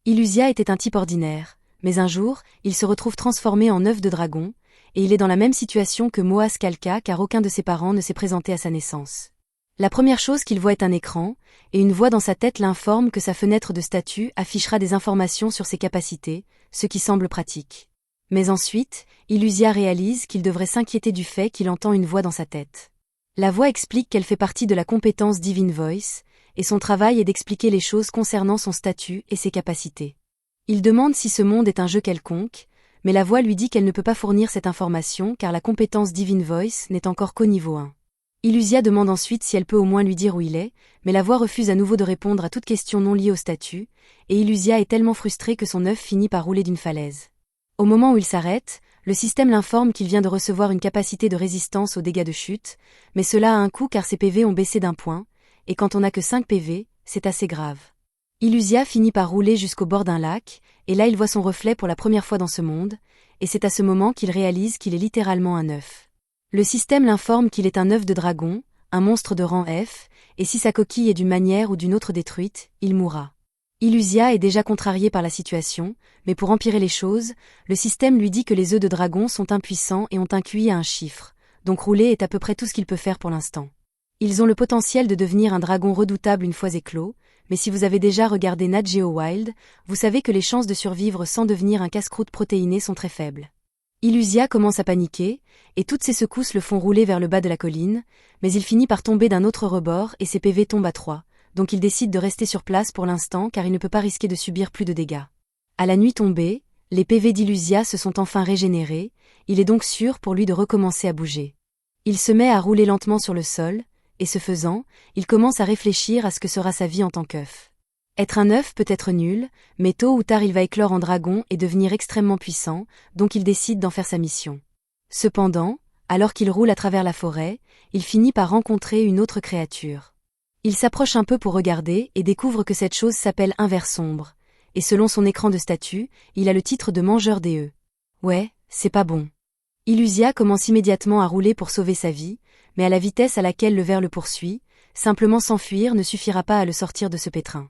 Illusia était un type ordinaire, mais un jour, il se retrouve transformé en œuf de dragon, et il est dans la même situation que Moas Kalka car aucun de ses parents ne s'est présenté à sa naissance. La première chose qu'il voit est un écran, et une voix dans sa tête l'informe que sa fenêtre de statut affichera des informations sur ses capacités, ce qui semble pratique. Mais ensuite, Illusia réalise qu'il devrait s'inquiéter du fait qu'il entend une voix dans sa tête. La voix explique qu'elle fait partie de la compétence Divine Voice, et son travail est d'expliquer les choses concernant son statut et ses capacités. Il demande si ce monde est un jeu quelconque, mais la voix lui dit qu'elle ne peut pas fournir cette information car la compétence Divine Voice n'est encore qu'au niveau 1. Illusia demande ensuite si elle peut au moins lui dire où il est, mais la voix refuse à nouveau de répondre à toute question non liée au statut, et Illusia est tellement frustrée que son œuf finit par rouler d'une falaise. Au moment où il s'arrête, le système l'informe qu'il vient de recevoir une capacité de résistance aux dégâts de chute, mais cela a un coût car ses PV ont baissé d'1 point, et quand on n'a que 5 PV, c'est assez grave. Illusia finit par rouler jusqu'au bord d'un lac, et là il voit son reflet pour la première fois dans ce monde, et c'est à ce moment qu'il réalise qu'il est littéralement un œuf. Le système l'informe qu'il est un œuf de dragon, un monstre de rang F, et si sa coquille est d'une manière ou d'une autre détruite, il mourra. Illusia est déjà contrariée par la situation, mais pour empirer les choses, le système lui dit que les œufs de dragon sont impuissants et ont un QI à un chiffre, donc rouler est à peu près tout ce qu'il peut faire pour l'instant. Ils ont le potentiel de devenir un dragon redoutable une fois éclos, mais si vous avez déjà regardé Nat Geo Wild, vous savez que les chances de survivre sans devenir un casse-croûte protéiné sont très faibles. Illusia commence à paniquer, et toutes ses secousses le font rouler vers le bas de la colline, mais il finit par tomber d'un autre rebord et ses PV tombent à 3, donc il décide de rester sur place pour l'instant car il ne peut pas risquer de subir plus de dégâts. À la nuit tombée, les PV d'Illusia se sont enfin régénérés, il est donc sûr pour lui de recommencer à bouger. Il se met à rouler lentement sur le sol, et ce faisant, il commence à réfléchir à ce que sera sa vie en tant qu'œuf. Être un œuf peut être nul, mais tôt ou tard il va éclore en dragon et devenir extrêmement puissant, donc il décide d'en faire sa mission. Cependant, alors qu'il roule à travers la forêt, il finit par rencontrer une autre créature. Il s'approche un peu pour regarder et découvre que cette chose s'appelle un ver sombre, et selon son écran de statut, il a le titre de mangeur des œufs. Ouais, c'est pas bon. Illusia commence immédiatement à rouler pour sauver sa vie, mais à la vitesse à laquelle le ver le poursuit, simplement s'enfuir ne suffira pas à le sortir de ce pétrin.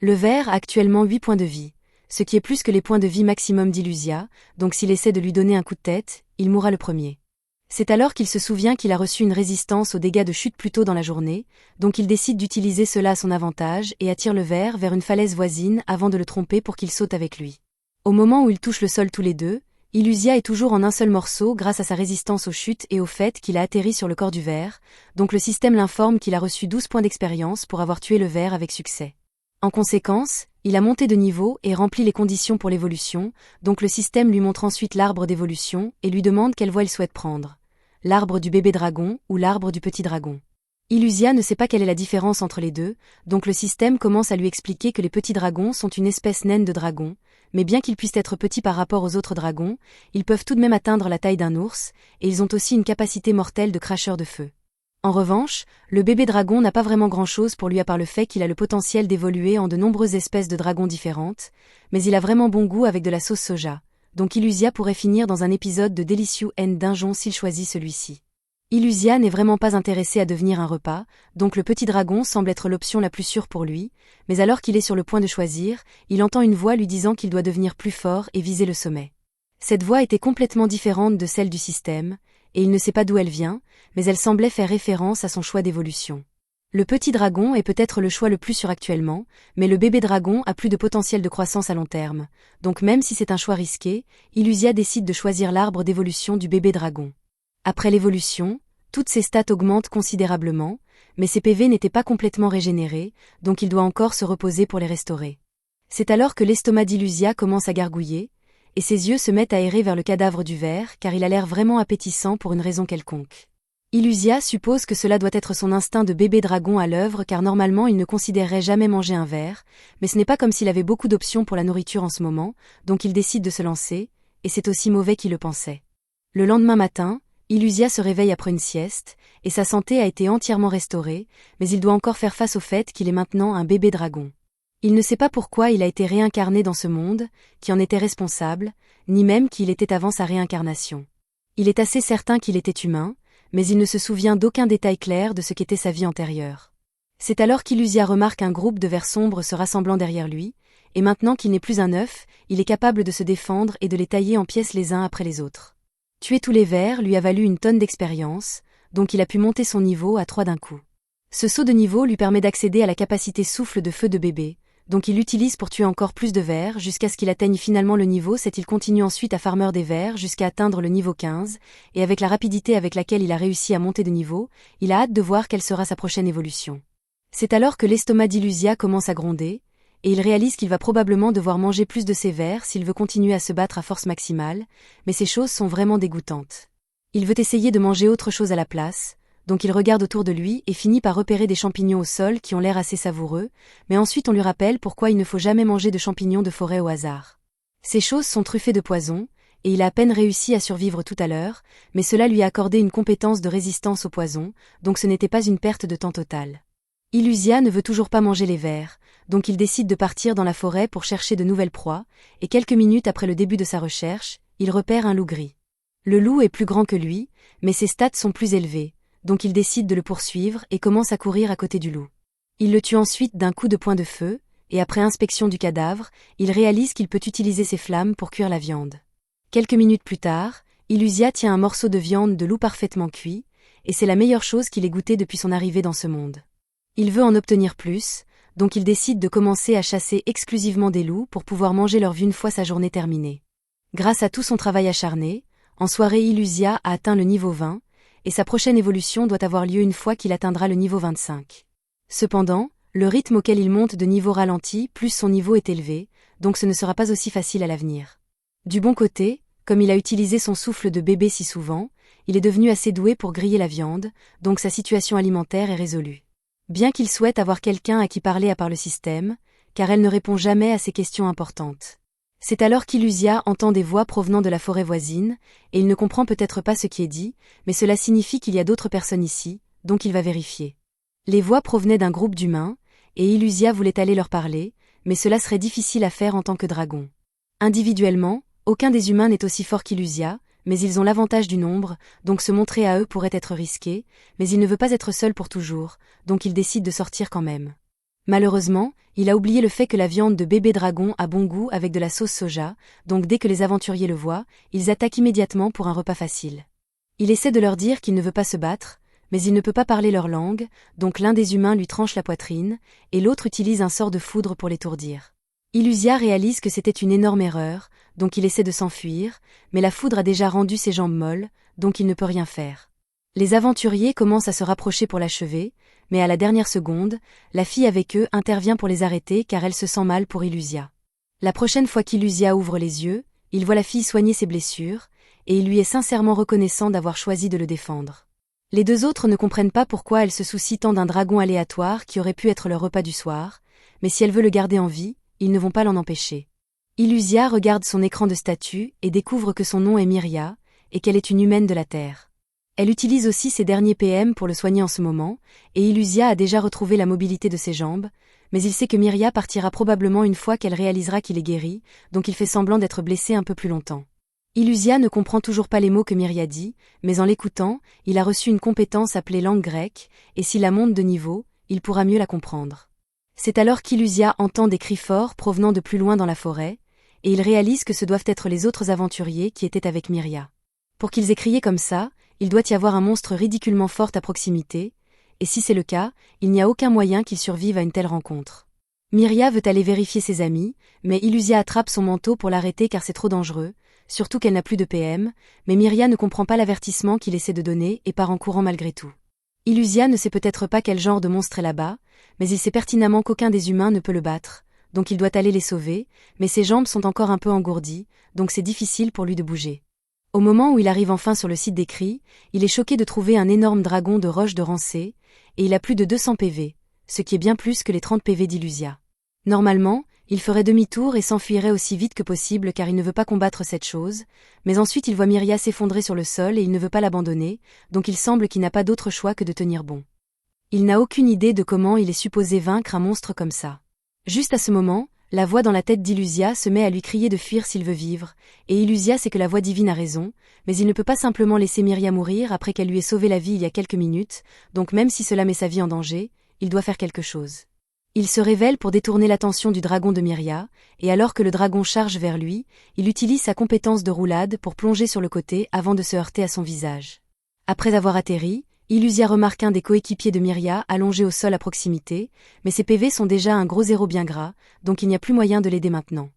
Le ver a actuellement 8 points de vie, ce qui est plus que les points de vie maximum d'Illusia, donc s'il essaie de lui donner un coup de tête, il mourra le premier. C'est alors qu'il se souvient qu'il a reçu une résistance aux dégâts de chute plus tôt dans la journée, donc il décide d'utiliser cela à son avantage et attire le ver vers une falaise voisine avant de le tromper pour qu'il saute avec lui. Au moment où ils touchent le sol tous les deux, Illusia est toujours en un seul morceau grâce à sa résistance aux chutes et au fait qu'il a atterri sur le corps du ver, donc le système l'informe qu'il a reçu 12 points d'expérience pour avoir tué le ver avec succès. En conséquence, il a monté de niveau et rempli les conditions pour l'évolution, donc le système lui montre ensuite l'arbre d'évolution et lui demande quelle voie il souhaite prendre. L'arbre du bébé dragon ou l'arbre du petit dragon. Illusia ne sait pas quelle est la différence entre les deux, donc le système commence à lui expliquer que les petits dragons sont une espèce naine de dragon, mais bien qu'ils puissent être petits par rapport aux autres dragons, ils peuvent tout de même atteindre la taille d'un ours, et ils ont aussi une capacité mortelle de cracheur de feu. En revanche, le bébé dragon n'a pas vraiment grand-chose pour lui à part le fait qu'il a le potentiel d'évoluer en de nombreuses espèces de dragons différentes, mais il a vraiment bon goût avec de la sauce soja, donc Illusia pourrait finir dans un épisode de Delicious End Dungeon s'il choisit celui-ci. Illusia n'est vraiment pas intéressé à devenir un repas, donc le petit dragon semble être l'option la plus sûre pour lui, mais alors qu'il est sur le point de choisir, il entend une voix lui disant qu'il doit devenir plus fort et viser le sommet. Cette voix était complètement différente de celle du système, et il ne sait pas d'où elle vient, mais elle semblait faire référence à son choix d'évolution. Le petit dragon est peut-être le choix le plus sûr actuellement, mais le bébé dragon a plus de potentiel de croissance à long terme, donc même si c'est un choix risqué, Illusia décide de choisir l'arbre d'évolution du bébé dragon. Après l'évolution, toutes ses stats augmentent considérablement, mais ses PV n'étaient pas complètement régénérés, donc il doit encore se reposer pour les restaurer. C'est alors que l'estomac d'Illusia commence à gargouiller, et ses yeux se mettent à errer vers le cadavre du ver car il a l'air vraiment appétissant pour une raison quelconque. Illusia suppose que cela doit être son instinct de bébé dragon à l'œuvre car normalement il ne considérerait jamais manger un ver, mais ce n'est pas comme s'il avait beaucoup d'options pour la nourriture en ce moment, donc il décide de se lancer, et c'est aussi mauvais qu'il le pensait. Le lendemain matin, Illusia se réveille après une sieste, et sa santé a été entièrement restaurée, mais il doit encore faire face au fait qu'il est maintenant un bébé dragon. Il ne sait pas pourquoi il a été réincarné dans ce monde, qui en était responsable, ni même qui il était avant sa réincarnation. Il est assez certain qu'il était humain, mais il ne se souvient d'aucun détail clair de ce qu'était sa vie antérieure. C'est alors qu'Illusia remarque un groupe de vers sombres se rassemblant derrière lui, et maintenant qu'il n'est plus un œuf, il est capable de se défendre et de les tailler en pièces les uns après les autres. Tuer tous les vers lui a valu une tonne d'expérience, donc il a pu monter son niveau à 3 d'un coup. Ce saut de niveau lui permet d'accéder à la capacité souffle de feu de bébé, donc il l'utilise pour tuer encore plus de vers jusqu'à ce qu'il atteigne finalement le niveau 7. Il continue ensuite à farmer des vers jusqu'à atteindre le niveau 15, et avec la rapidité avec laquelle il a réussi à monter de niveau, il a hâte de voir quelle sera sa prochaine évolution. C'est alors que l'estomac d'Illusia commence à gronder, et il réalise qu'il va probablement devoir manger plus de ces vers s'il veut continuer à se battre à force maximale, mais ces choses sont vraiment dégoûtantes. Il veut essayer de manger autre chose à la place, donc il regarde autour de lui et finit par repérer des champignons au sol qui ont l'air assez savoureux, mais ensuite on lui rappelle pourquoi il ne faut jamais manger de champignons de forêt au hasard. Ces choses sont truffées de poison, et il a à peine réussi à survivre tout à l'heure, mais cela lui a accordé une compétence de résistance au poison, donc ce n'était pas une perte de temps totale. Illusia ne veut toujours pas manger les vers, donc il décide de partir dans la forêt pour chercher de nouvelles proies, et quelques minutes après le début de sa recherche, il repère un loup gris. Le loup est plus grand que lui, mais ses stats sont plus élevés, donc il décide de le poursuivre et commence à courir à côté du loup. Il le tue ensuite d'un coup de poing de feu, et après inspection du cadavre, il réalise qu'il peut utiliser ses flammes pour cuire la viande. Quelques minutes plus tard, Illusia tient un morceau de viande de loup parfaitement cuit, et c'est la meilleure chose qu'il ait goûtée depuis son arrivée dans ce monde. Il veut en obtenir plus, donc il décide de commencer à chasser exclusivement des loups pour pouvoir manger leur vie une fois sa journée terminée. Grâce à tout son travail acharné, en soirée Illusia a atteint le niveau 20, et sa prochaine évolution doit avoir lieu une fois qu'il atteindra le niveau 25. Cependant, le rythme auquel il monte de niveau ralentit plus son niveau est élevé, donc ce ne sera pas aussi facile à l'avenir. Du bon côté, comme il a utilisé son souffle de bébé si souvent, il est devenu assez doué pour griller la viande, donc sa situation alimentaire est résolue. Bien qu'il souhaite avoir quelqu'un à qui parler à part le système, car elle ne répond jamais à ses questions importantes. C'est alors qu'Illusia entend des voix provenant de la forêt voisine, et il ne comprend peut-être pas ce qui est dit, mais cela signifie qu'il y a d'autres personnes ici, donc il va vérifier. Les voix provenaient d'un groupe d'humains, et Illusia voulait aller leur parler, mais cela serait difficile à faire en tant que dragon. Individuellement, aucun des humains n'est aussi fort qu'Illusia, mais ils ont l'avantage du nombre, donc se montrer à eux pourrait être risqué, mais il ne veut pas être seul pour toujours, donc il décide de sortir quand même. Malheureusement, il a oublié le fait que la viande de bébé dragon a bon goût avec de la sauce soja, donc dès que les aventuriers le voient, ils attaquent immédiatement pour un repas facile. Il essaie de leur dire qu'il ne veut pas se battre, mais il ne peut pas parler leur langue, donc l'un des humains lui tranche la poitrine, et l'autre utilise un sort de foudre pour l'étourdir. Illusia réalise que c'était une énorme erreur, donc il essaie de s'enfuir, mais la foudre a déjà rendu ses jambes molles, donc il ne peut rien faire. Les aventuriers commencent à se rapprocher pour l'achever, mais à la dernière seconde, la fille avec eux intervient pour les arrêter car elle se sent mal pour Illusia. La prochaine fois qu'Illusia ouvre les yeux, il voit la fille soigner ses blessures, et il lui est sincèrement reconnaissant d'avoir choisi de le défendre. Les deux autres ne comprennent pas pourquoi elle se soucie tant d'un dragon aléatoire qui aurait pu être leur repas du soir, mais si elle veut le garder en vie, ils ne vont pas l'en empêcher. Illusia regarde son écran de statut et découvre que son nom est Myria, et qu'elle est une humaine de la Terre. Elle utilise aussi ses derniers PM pour le soigner en ce moment, et Illusia a déjà retrouvé la mobilité de ses jambes, mais il sait que Myria partira probablement une fois qu'elle réalisera qu'il est guéri, donc il fait semblant d'être blessé un peu plus longtemps. Illusia ne comprend toujours pas les mots que Myria dit, mais en l'écoutant, il a reçu une compétence appelée langue grecque, et s'il la monte de niveau, il pourra mieux la comprendre. C'est alors qu'Illusia entend des cris forts provenant de plus loin dans la forêt, et il réalise que ce doivent être les autres aventuriers qui étaient avec Myria. Pour qu'ils aient crié comme ça, il doit y avoir un monstre ridiculement fort à proximité, et si c'est le cas, il n'y a aucun moyen qu'il survive à une telle rencontre. Myria veut aller vérifier ses amis, mais Illusia attrape son manteau pour l'arrêter car c'est trop dangereux, surtout qu'elle n'a plus de PM, mais Myria ne comprend pas l'avertissement qu'il essaie de donner et part en courant malgré tout. Illusia ne sait peut-être pas quel genre de monstre est là-bas, mais il sait pertinemment qu'aucun des humains ne peut le battre, donc il doit aller les sauver, mais ses jambes sont encore un peu engourdies, donc c'est difficile pour lui de bouger. Au moment où il arrive enfin sur le site des cris, il est choqué de trouver un énorme dragon de roche de Rancé, et il a plus de 200 PV, ce qui est bien plus que les 30 PV d'Illusia. Normalement, il ferait demi-tour et s'enfuirait aussi vite que possible car il ne veut pas combattre cette chose, mais ensuite il voit Myria s'effondrer sur le sol et il ne veut pas l'abandonner, donc il semble qu'il n'a pas d'autre choix que de tenir bon. Il n'a aucune idée de comment il est supposé vaincre un monstre comme ça. Juste à ce moment, la voix dans la tête d'Illusia se met à lui crier de fuir s'il veut vivre, et Illusia sait que la voix divine a raison, mais il ne peut pas simplement laisser Myria mourir après qu'elle lui ait sauvé la vie il y a quelques minutes, donc même si cela met sa vie en danger, il doit faire quelque chose. Il se révèle pour détourner l'attention du dragon de Myria, et alors que le dragon charge vers lui, il utilise sa compétence de roulade pour plonger sur le côté avant de se heurter à son visage. Après avoir atterri, Illusia remarque un des coéquipiers de Myria allongé au sol à proximité, mais ses PV sont déjà un gros zéro bien gras, donc il n'y a plus moyen de l'aider maintenant.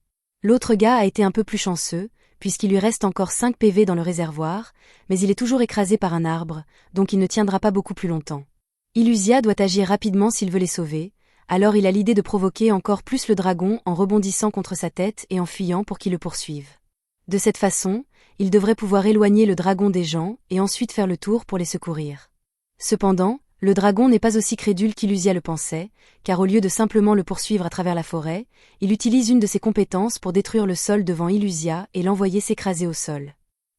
L'autre gars a été un peu plus chanceux, puisqu'il lui reste encore 5 PV dans le réservoir, mais il est toujours écrasé par un arbre, donc il ne tiendra pas beaucoup plus longtemps. Illusia doit agir rapidement s'il veut les sauver, alors il a l'idée de provoquer encore plus le dragon en rebondissant contre sa tête et en fuyant pour qu'il le poursuive. De cette façon, il devrait pouvoir éloigner le dragon des gens et ensuite faire le tour pour les secourir. Cependant, le dragon n'est pas aussi crédule qu'Illusia le pensait, car au lieu de simplement le poursuivre à travers la forêt, il utilise une de ses compétences pour détruire le sol devant Illusia et l'envoyer s'écraser au sol.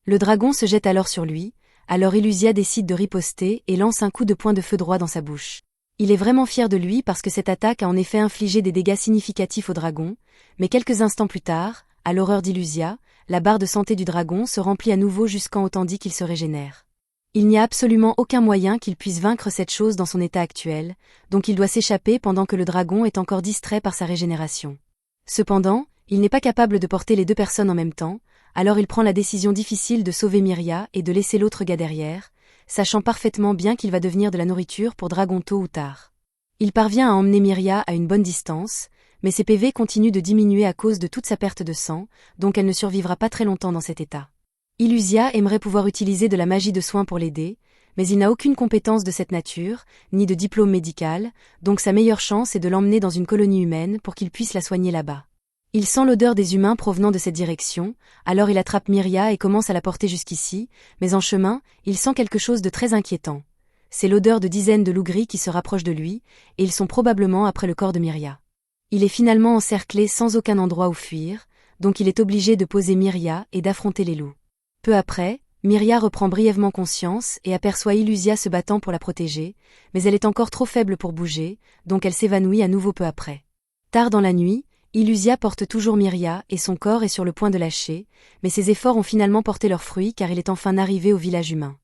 Le dragon se jette alors sur lui, alors Illusia décide de riposter et lance un coup de poing de feu droit dans sa bouche. Il est vraiment fier de lui parce que cette attaque a en effet infligé des dégâts significatifs au dragon, mais quelques instants plus tard, à l'horreur d'Illusia, la barre de santé du dragon se remplit à nouveau jusqu'en autant dit qu'il se régénère. Il n'y a absolument aucun moyen qu'il puisse vaincre cette chose dans son état actuel, donc il doit s'échapper pendant que le dragon est encore distrait par sa régénération. Cependant, il n'est pas capable de porter les deux personnes en même temps, alors il prend la décision difficile de sauver Myria et de laisser l'autre gars derrière, sachant parfaitement bien qu'il va devenir de la nourriture pour dragon tôt ou tard. Il parvient à emmener Myria à une bonne distance, mais ses PV continuent de diminuer à cause de toute sa perte de sang, donc elle ne survivra pas très longtemps dans cet état. Illusia aimerait pouvoir utiliser de la magie de soin pour l'aider, mais il n'a aucune compétence de cette nature, ni de diplôme médical, donc sa meilleure chance est de l'emmener dans une colonie humaine pour qu'il puisse la soigner là-bas. Il sent l'odeur des humains provenant de cette direction, alors il attrape Myria et commence à la porter jusqu'ici, mais en chemin, il sent quelque chose de très inquiétant. C'est l'odeur de dizaines de loups gris qui se rapprochent de lui, et ils sont probablement après le corps de Myria. Il est finalement encerclé sans aucun endroit où fuir, donc il est obligé de poser Myria et d'affronter les loups. Peu après, Myria reprend brièvement conscience et aperçoit Illusia se battant pour la protéger, mais elle est encore trop faible pour bouger, donc elle s'évanouit à nouveau peu après. Tard dans la nuit, Illusia porte toujours Myria et son corps est sur le point de lâcher, mais ses efforts ont finalement porté leurs fruits car il est enfin arrivé au village humain.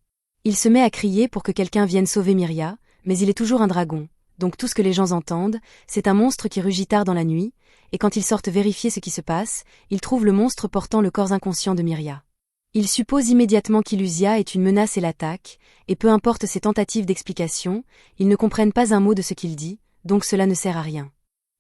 Il se met à crier pour que quelqu'un vienne sauver Myria, mais il est toujours un dragon, donc tout ce que les gens entendent, c'est un monstre qui rugit tard dans la nuit, et quand ils sortent vérifier ce qui se passe, ils trouvent le monstre portant le corps inconscient de Myria. Ils supposent immédiatement qu'Illusia est une menace et l'attaque, et peu importe ses tentatives d'explication, ils ne comprennent pas un mot de ce qu'il dit, donc cela ne sert à rien.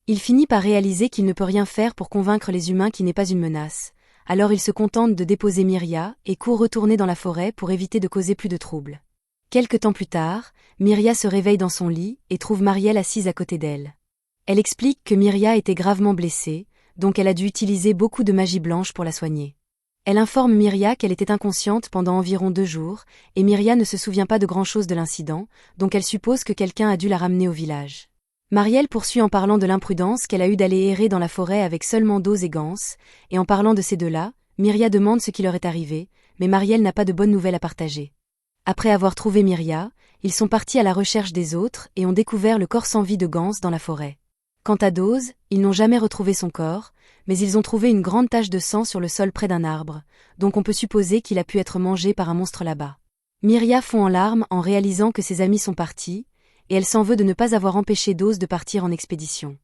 Il finit par réaliser qu'il ne peut rien faire pour convaincre les humains qu'il n'est pas une menace, alors il se contente de déposer Myria et court retourner dans la forêt pour éviter de causer plus de troubles. Quelque temps plus tard, Myria se réveille dans son lit et trouve Marielle assise à côté d'elle. Elle explique que Myria était gravement blessée, donc elle a dû utiliser beaucoup de magie blanche pour la soigner. Elle informe Myria qu'elle était inconsciente pendant environ 2 jours, et Myria ne se souvient pas de grand-chose de l'incident, donc elle suppose que quelqu'un a dû la ramener au village. Marielle poursuit en parlant de l'imprudence qu'elle a eue d'aller errer dans la forêt avec seulement Dose et Gans, et en parlant de ces deux-là, Myria demande ce qui leur est arrivé, mais Marielle n'a pas de bonnes nouvelles à partager. Après avoir trouvé Myria, ils sont partis à la recherche des autres et ont découvert le corps sans vie de Gans dans la forêt. Quant à Dose, ils n'ont jamais retrouvé son corps, mais ils ont trouvé une grande tache de sang sur le sol près d'un arbre, donc on peut supposer qu'il a pu être mangé par un monstre là-bas. Myria fond en larmes en réalisant que ses amis sont partis, et elle s'en veut de ne pas avoir empêché Dose de partir en expédition.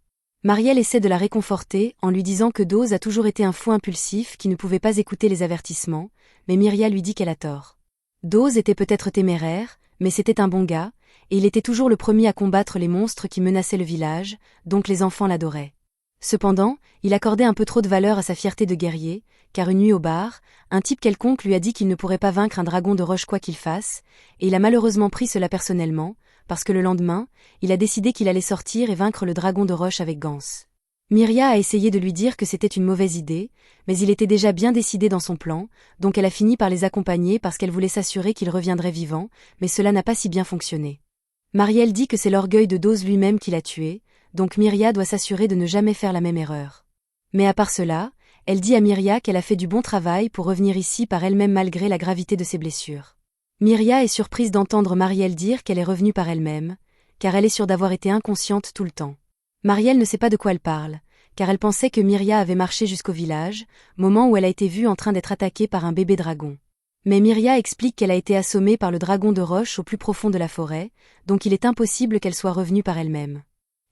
Marielle essaie de la réconforter en lui disant que Dose a toujours été un fou impulsif qui ne pouvait pas écouter les avertissements, mais Myria lui dit qu'elle a tort. Dose était peut-être téméraire, mais c'était un bon gars, et il était toujours le premier à combattre les monstres qui menaçaient le village, donc les enfants l'adoraient. Cependant, il accordait un peu trop de valeur à sa fierté de guerrier, car une nuit au bar, un type quelconque lui a dit qu'il ne pourrait pas vaincre un dragon de roche quoi qu'il fasse, et il a malheureusement pris cela personnellement, parce que le lendemain, il a décidé qu'il allait sortir et vaincre le dragon de roche avec Gans. Myria a essayé de lui dire que c'était une mauvaise idée, mais il était déjà bien décidé dans son plan, donc elle a fini par les accompagner parce qu'elle voulait s'assurer qu'il reviendrait vivant, mais cela n'a pas si bien fonctionné. Marielle dit que c'est l'orgueil de Dose lui-même qui l'a tué, donc Myria doit s'assurer de ne jamais faire la même erreur. Mais à part cela, elle dit à Myria qu'elle a fait du bon travail pour revenir ici par elle-même malgré la gravité de ses blessures. Myria est surprise d'entendre Marielle dire qu'elle est revenue par elle-même, car elle est sûre d'avoir été inconsciente tout le temps. Marielle ne sait pas de quoi elle parle, car elle pensait que Myria avait marché jusqu'au village, moment où elle a été vue en train d'être attaquée par un bébé dragon. Mais Myria explique qu'elle a été assommée par le dragon de roche au plus profond de la forêt, donc il est impossible qu'elle soit revenue par elle-même.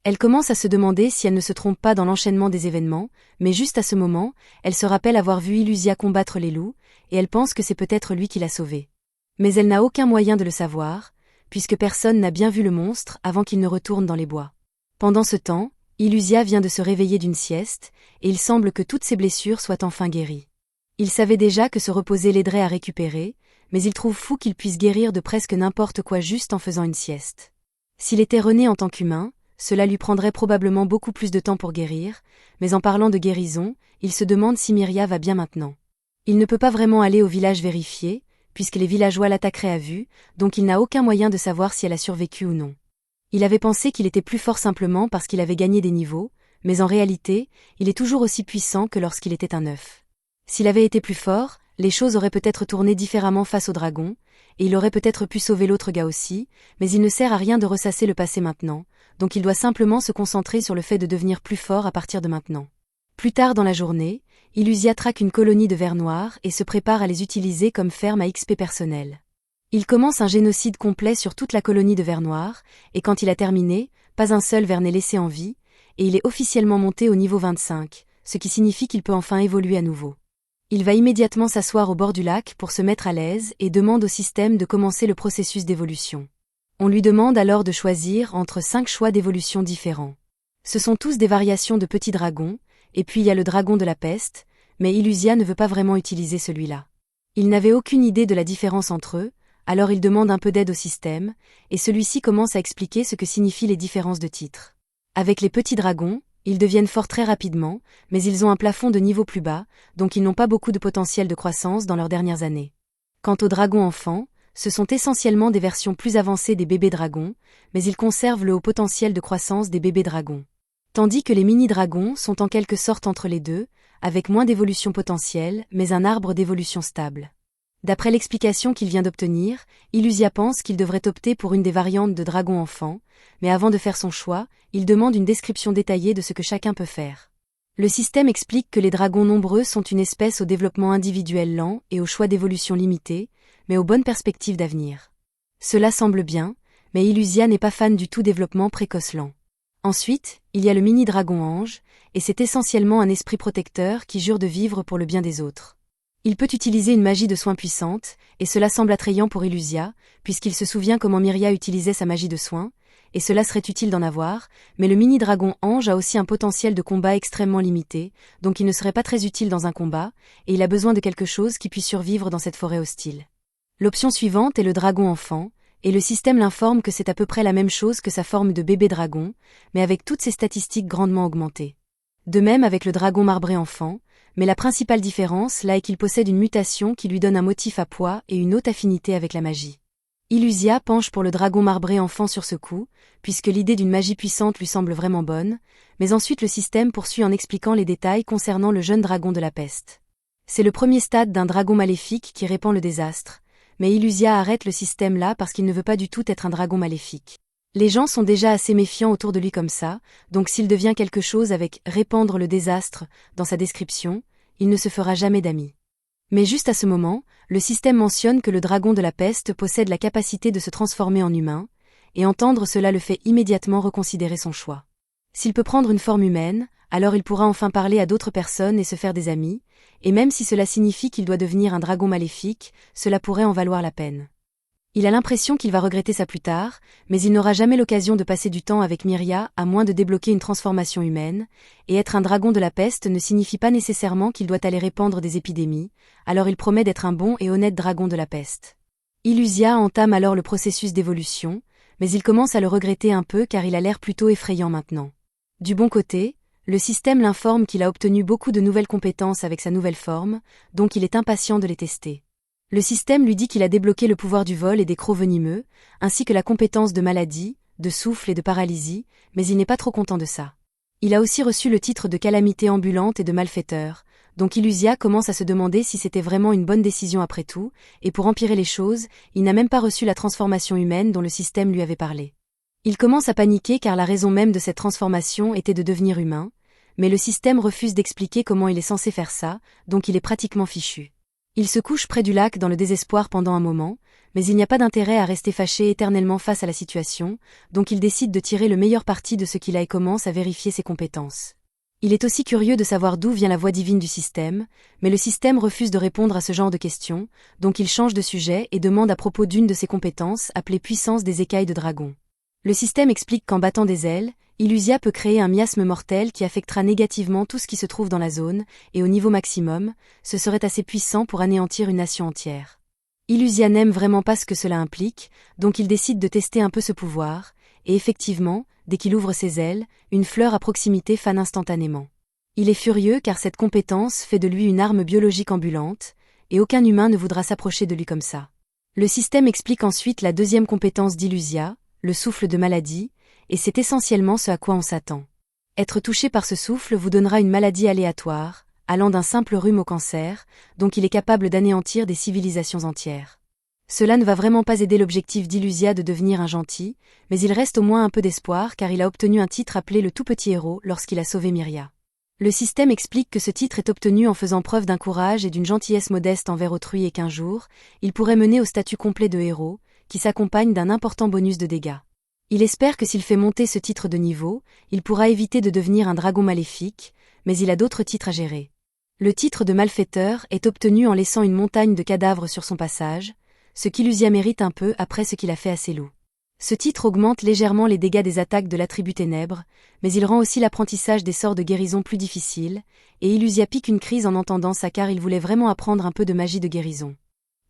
Elle commence à se demander si elle ne se trompe pas dans l'enchaînement des événements, mais juste à ce moment, elle se rappelle avoir vu Illusia combattre les loups, et elle pense que c'est peut-être lui qui l'a sauvée. Mais elle n'a aucun moyen de le savoir, puisque personne n'a bien vu le monstre avant qu'il ne retourne dans les bois. Pendant ce temps, Illusia vient de se réveiller d'une sieste, et il semble que toutes ses blessures soient enfin guéries. Il savait déjà que se reposer l'aiderait à récupérer, mais il trouve fou qu'il puisse guérir de presque n'importe quoi juste en faisant une sieste. S'il était rené en tant qu'humain, cela lui prendrait probablement beaucoup plus de temps pour guérir, mais en parlant de guérison, il se demande si Myria va bien maintenant. Il ne peut pas vraiment aller au village vérifier, puisque les villageois l'attaqueraient à vue, donc il n'a aucun moyen de savoir si elle a survécu ou non. Il avait pensé qu'il était plus fort simplement parce qu'il avait gagné des niveaux, mais en réalité, il est toujours aussi puissant que lorsqu'il était un œuf. S'il avait été plus fort, les choses auraient peut-être tourné différemment face au dragon, et il aurait peut-être pu sauver l'autre gars aussi, mais il ne sert à rien de ressasser le passé maintenant, donc il doit simplement se concentrer sur le fait de devenir plus fort à partir de maintenant. Plus tard dans la journée, Illusia traque une colonie de vers noirs et se prépare à les utiliser comme ferme à XP personnel. Il commence un génocide complet sur toute la colonie de vers noirs, et quand il a terminé, pas un seul ver n'est laissé en vie, et il est officiellement monté au niveau 25, ce qui signifie qu'il peut enfin évoluer à nouveau. Il va immédiatement s'asseoir au bord du lac pour se mettre à l'aise et demande au système de commencer le processus d'évolution. On lui demande alors de choisir entre 5 choix d'évolution différents. Ce sont tous des variations de petits dragons, et puis il y a le dragon de la peste, mais Illusia ne veut pas vraiment utiliser celui-là. Il n'avait aucune idée de la différence entre eux, alors il demande un peu d'aide au système, et celui-ci commence à expliquer ce que signifient les différences de titres. Avec les petits dragons, ils deviennent forts très rapidement, mais ils ont un plafond de niveau plus bas, donc ils n'ont pas beaucoup de potentiel de croissance dans leurs dernières années. Quant aux dragons enfants, ce sont essentiellement des versions plus avancées des bébés dragons, mais ils conservent le haut potentiel de croissance des bébés dragons. Tandis que les mini-dragons sont en quelque sorte entre les deux, avec moins d'évolution potentielle, mais un arbre d'évolution stable. D'après l'explication qu'il vient d'obtenir, Illusia pense qu'il devrait opter pour une des variantes de dragon enfant, mais avant de faire son choix, il demande une description détaillée de ce que chacun peut faire. Le système explique que les dragons nombreux sont une espèce au développement individuel lent et au choix d'évolution limité, mais aux bonnes perspectives d'avenir. Cela semble bien, mais Illusia n'est pas fan du tout développement précoce lent. Ensuite, il y a le mini-dragon ange, et c'est essentiellement un esprit protecteur qui jure de vivre pour le bien des autres. Il peut utiliser une magie de soin puissante, et cela semble attrayant pour Illusia, puisqu'il se souvient comment Myria utilisait sa magie de soin, et cela serait utile d'en avoir, mais le mini-dragon ange a aussi un potentiel de combat extrêmement limité, donc il ne serait pas très utile dans un combat, et il a besoin de quelque chose qui puisse survivre dans cette forêt hostile. L'option suivante est le dragon enfant, et le système l'informe que c'est à peu près la même chose que sa forme de bébé dragon, mais avec toutes ses statistiques grandement augmentées. De même avec le dragon marbré enfant, mais la principale différence là est qu'il possède une mutation qui lui donne un motif à poids et une haute affinité avec la magie. Illusia penche pour le dragon marbré enfant sur ce coup, puisque l'idée d'une magie puissante lui semble vraiment bonne, mais ensuite le système poursuit en expliquant les détails concernant le jeune dragon de la peste. C'est le premier stade d'un dragon maléfique qui répand le désastre, mais Illusia arrête le système là parce qu'il ne veut pas du tout être un dragon maléfique. Les gens sont déjà assez méfiants autour de lui comme ça, donc s'il devient quelque chose avec « répandre le désastre » dans sa description, il ne se fera jamais d'amis. Mais juste à ce moment, le système mentionne que le dragon de la peste possède la capacité de se transformer en humain, et entendre cela le fait immédiatement reconsidérer son choix. S'il peut prendre une forme humaine, alors il pourra enfin parler à d'autres personnes et se faire des amis, et même si cela signifie qu'il doit devenir un dragon maléfique, cela pourrait en valoir la peine. Il a l'impression qu'il va regretter ça plus tard, mais il n'aura jamais l'occasion de passer du temps avec Myria à moins de débloquer une transformation humaine, et être un dragon de la peste ne signifie pas nécessairement qu'il doit aller répandre des épidémies, alors il promet d'être un bon et honnête dragon de la peste. Illusia entame alors le processus d'évolution, mais il commence à le regretter un peu car il a l'air plutôt effrayant maintenant. Du bon côté, le système l'informe qu'il a obtenu beaucoup de nouvelles compétences avec sa nouvelle forme, donc il est impatient de les tester. Le système lui dit qu'il a débloqué le pouvoir du vol et des crocs venimeux, ainsi que la compétence de maladie, de souffle et de paralysie, mais il n'est pas trop content de ça. Il a aussi reçu le titre de calamité ambulante et de malfaiteur, donc Illusia commence à se demander si c'était vraiment une bonne décision après tout, et pour empirer les choses, il n'a même pas reçu la transformation humaine dont le système lui avait parlé. Il commence à paniquer car la raison même de cette transformation était de devenir humain, mais le système refuse d'expliquer comment il est censé faire ça, donc il est pratiquement fichu. Il se couche près du lac dans le désespoir pendant un moment, mais il n'y a pas d'intérêt à rester fâché éternellement face à la situation, donc il décide de tirer le meilleur parti de ce qu'il a et commence à vérifier ses compétences. Il est aussi curieux de savoir d'où vient la voix divine du système, mais le système refuse de répondre à ce genre de questions, donc il change de sujet et demande à propos d'une de ses compétences appelée puissance des écailles de dragon. Le système explique qu'en battant des ailes, Illusia peut créer un miasme mortel qui affectera négativement tout ce qui se trouve dans la zone, et au niveau maximum, ce serait assez puissant pour anéantir une nation entière. Illusia n'aime vraiment pas ce que cela implique, donc il décide de tester un peu ce pouvoir, et effectivement, dès qu'il ouvre ses ailes, une fleur à proximité fane instantanément. Il est furieux car cette compétence fait de lui une arme biologique ambulante, et aucun humain ne voudra s'approcher de lui comme ça. Le système explique ensuite la deuxième compétence d'Illusia, le souffle de maladie, et c'est essentiellement ce à quoi on s'attend. Être touché par ce souffle vous donnera une maladie aléatoire, allant d'un simple rhume au cancer, donc il est capable d'anéantir des civilisations entières. Cela ne va vraiment pas aider l'objectif d'Illusia de devenir un gentil, mais il reste au moins un peu d'espoir car il a obtenu un titre appelé le tout petit héros lorsqu'il a sauvé Myria. Le système explique que ce titre est obtenu en faisant preuve d'un courage et d'une gentillesse modeste envers autrui et qu'un jour, il pourrait mener au statut complet de héros, qui s'accompagne d'un important bonus de dégâts. Il espère que s'il fait monter ce titre de niveau, il pourra éviter de devenir un dragon maléfique, mais il a d'autres titres à gérer. Le titre de malfaiteur est obtenu en laissant une montagne de cadavres sur son passage, ce qu'Illusia mérite un peu après ce qu'il a fait à ses loups. Ce titre augmente légèrement les dégâts des attaques de l'attribut ténèbres, mais il rend aussi l'apprentissage des sorts de guérison plus difficile, et Illusia pique une crise en entendant ça car il voulait vraiment apprendre un peu de magie de guérison.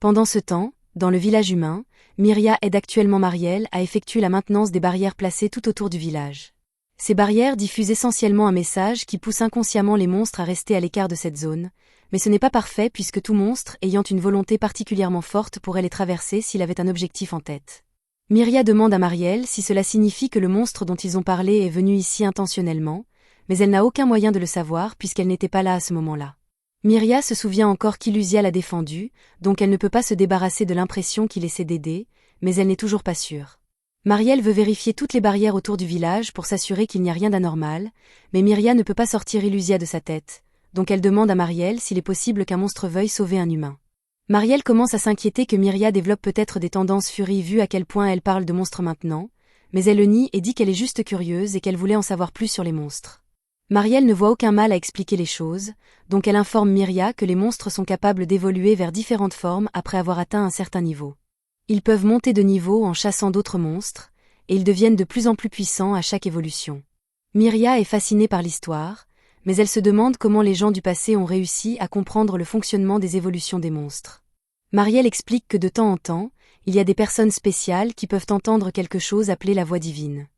Pendant ce temps, dans le village humain, Myria aide actuellement Mariel à effectuer la maintenance des barrières placées tout autour du village. Ces barrières diffusent essentiellement un message qui pousse inconsciemment les monstres à rester à l'écart de cette zone, mais ce n'est pas parfait puisque tout monstre ayant une volonté particulièrement forte pourrait les traverser s'il avait un objectif en tête. Myria demande à Mariel si cela signifie que le monstre dont ils ont parlé est venu ici intentionnellement, mais elle n'a aucun moyen de le savoir puisqu'elle n'était pas là à ce moment-là. Myria se souvient encore qu'Illusia l'a défendue, donc elle ne peut pas se débarrasser de l'impression qu'il essaie d'aider, mais elle n'est toujours pas sûre. Mariel veut vérifier toutes les barrières autour du village pour s'assurer qu'il n'y a rien d'anormal, mais Myria ne peut pas sortir Illusia de sa tête, donc elle demande à Mariel s'il est possible qu'un monstre veuille sauver un humain. Mariel commence à s'inquiéter que Myria développe peut-être des tendances furie vu à quel point elle parle de monstres maintenant, mais elle le nie et dit qu'elle est juste curieuse et qu'elle voulait en savoir plus sur les monstres. Mariel ne voit aucun mal à expliquer les choses, donc elle informe Myria que les monstres sont capables d'évoluer vers différentes formes après avoir atteint un certain niveau. Ils peuvent monter de niveau en chassant d'autres monstres, et ils deviennent de plus en plus puissants à chaque évolution. Myria est fascinée par l'histoire, mais elle se demande comment les gens du passé ont réussi à comprendre le fonctionnement des évolutions des monstres. Mariel explique que de temps en temps, il y a des personnes spéciales qui peuvent entendre quelque chose appelé la voix divine.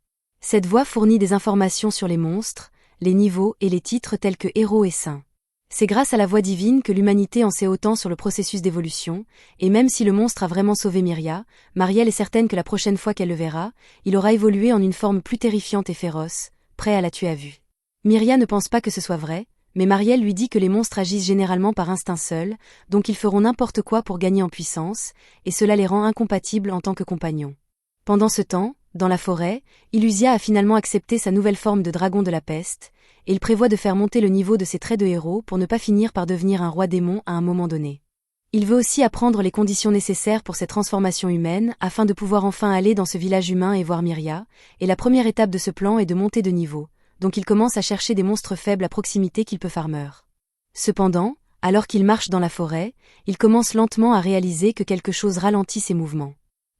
Cette voix fournit des informations sur les monstres, les niveaux et les titres tels que héros et saints. C'est grâce à la voix divine que l'humanité en sait autant sur le processus d'évolution, et même si le monstre a vraiment sauvé Myria, Mariel est certaine que la prochaine fois qu'elle le verra, il aura évolué en une forme plus terrifiante et féroce, prêt à la tuer à vue. Myria ne pense pas que ce soit vrai, mais Mariel lui dit que les monstres agissent généralement par instinct seul, donc ils feront n'importe quoi pour gagner en puissance, et cela les rend incompatibles en tant que compagnons. Pendant ce temps, dans la forêt, Illusia a finalement accepté sa nouvelle forme de dragon de la peste, et il prévoit de faire monter le niveau de ses traits de héros pour ne pas finir par devenir un roi démon à un moment donné. Il veut aussi apprendre les conditions nécessaires pour cette transformation humaine afin de pouvoir enfin aller dans ce village humain et voir Myria, et la première étape de ce plan est de monter de niveau, donc il commence à chercher des monstres faibles à proximité qu'il peut farmer. Cependant, alors qu'il marche dans la forêt, il commence lentement à réaliser que quelque chose ralentit ses mouvements.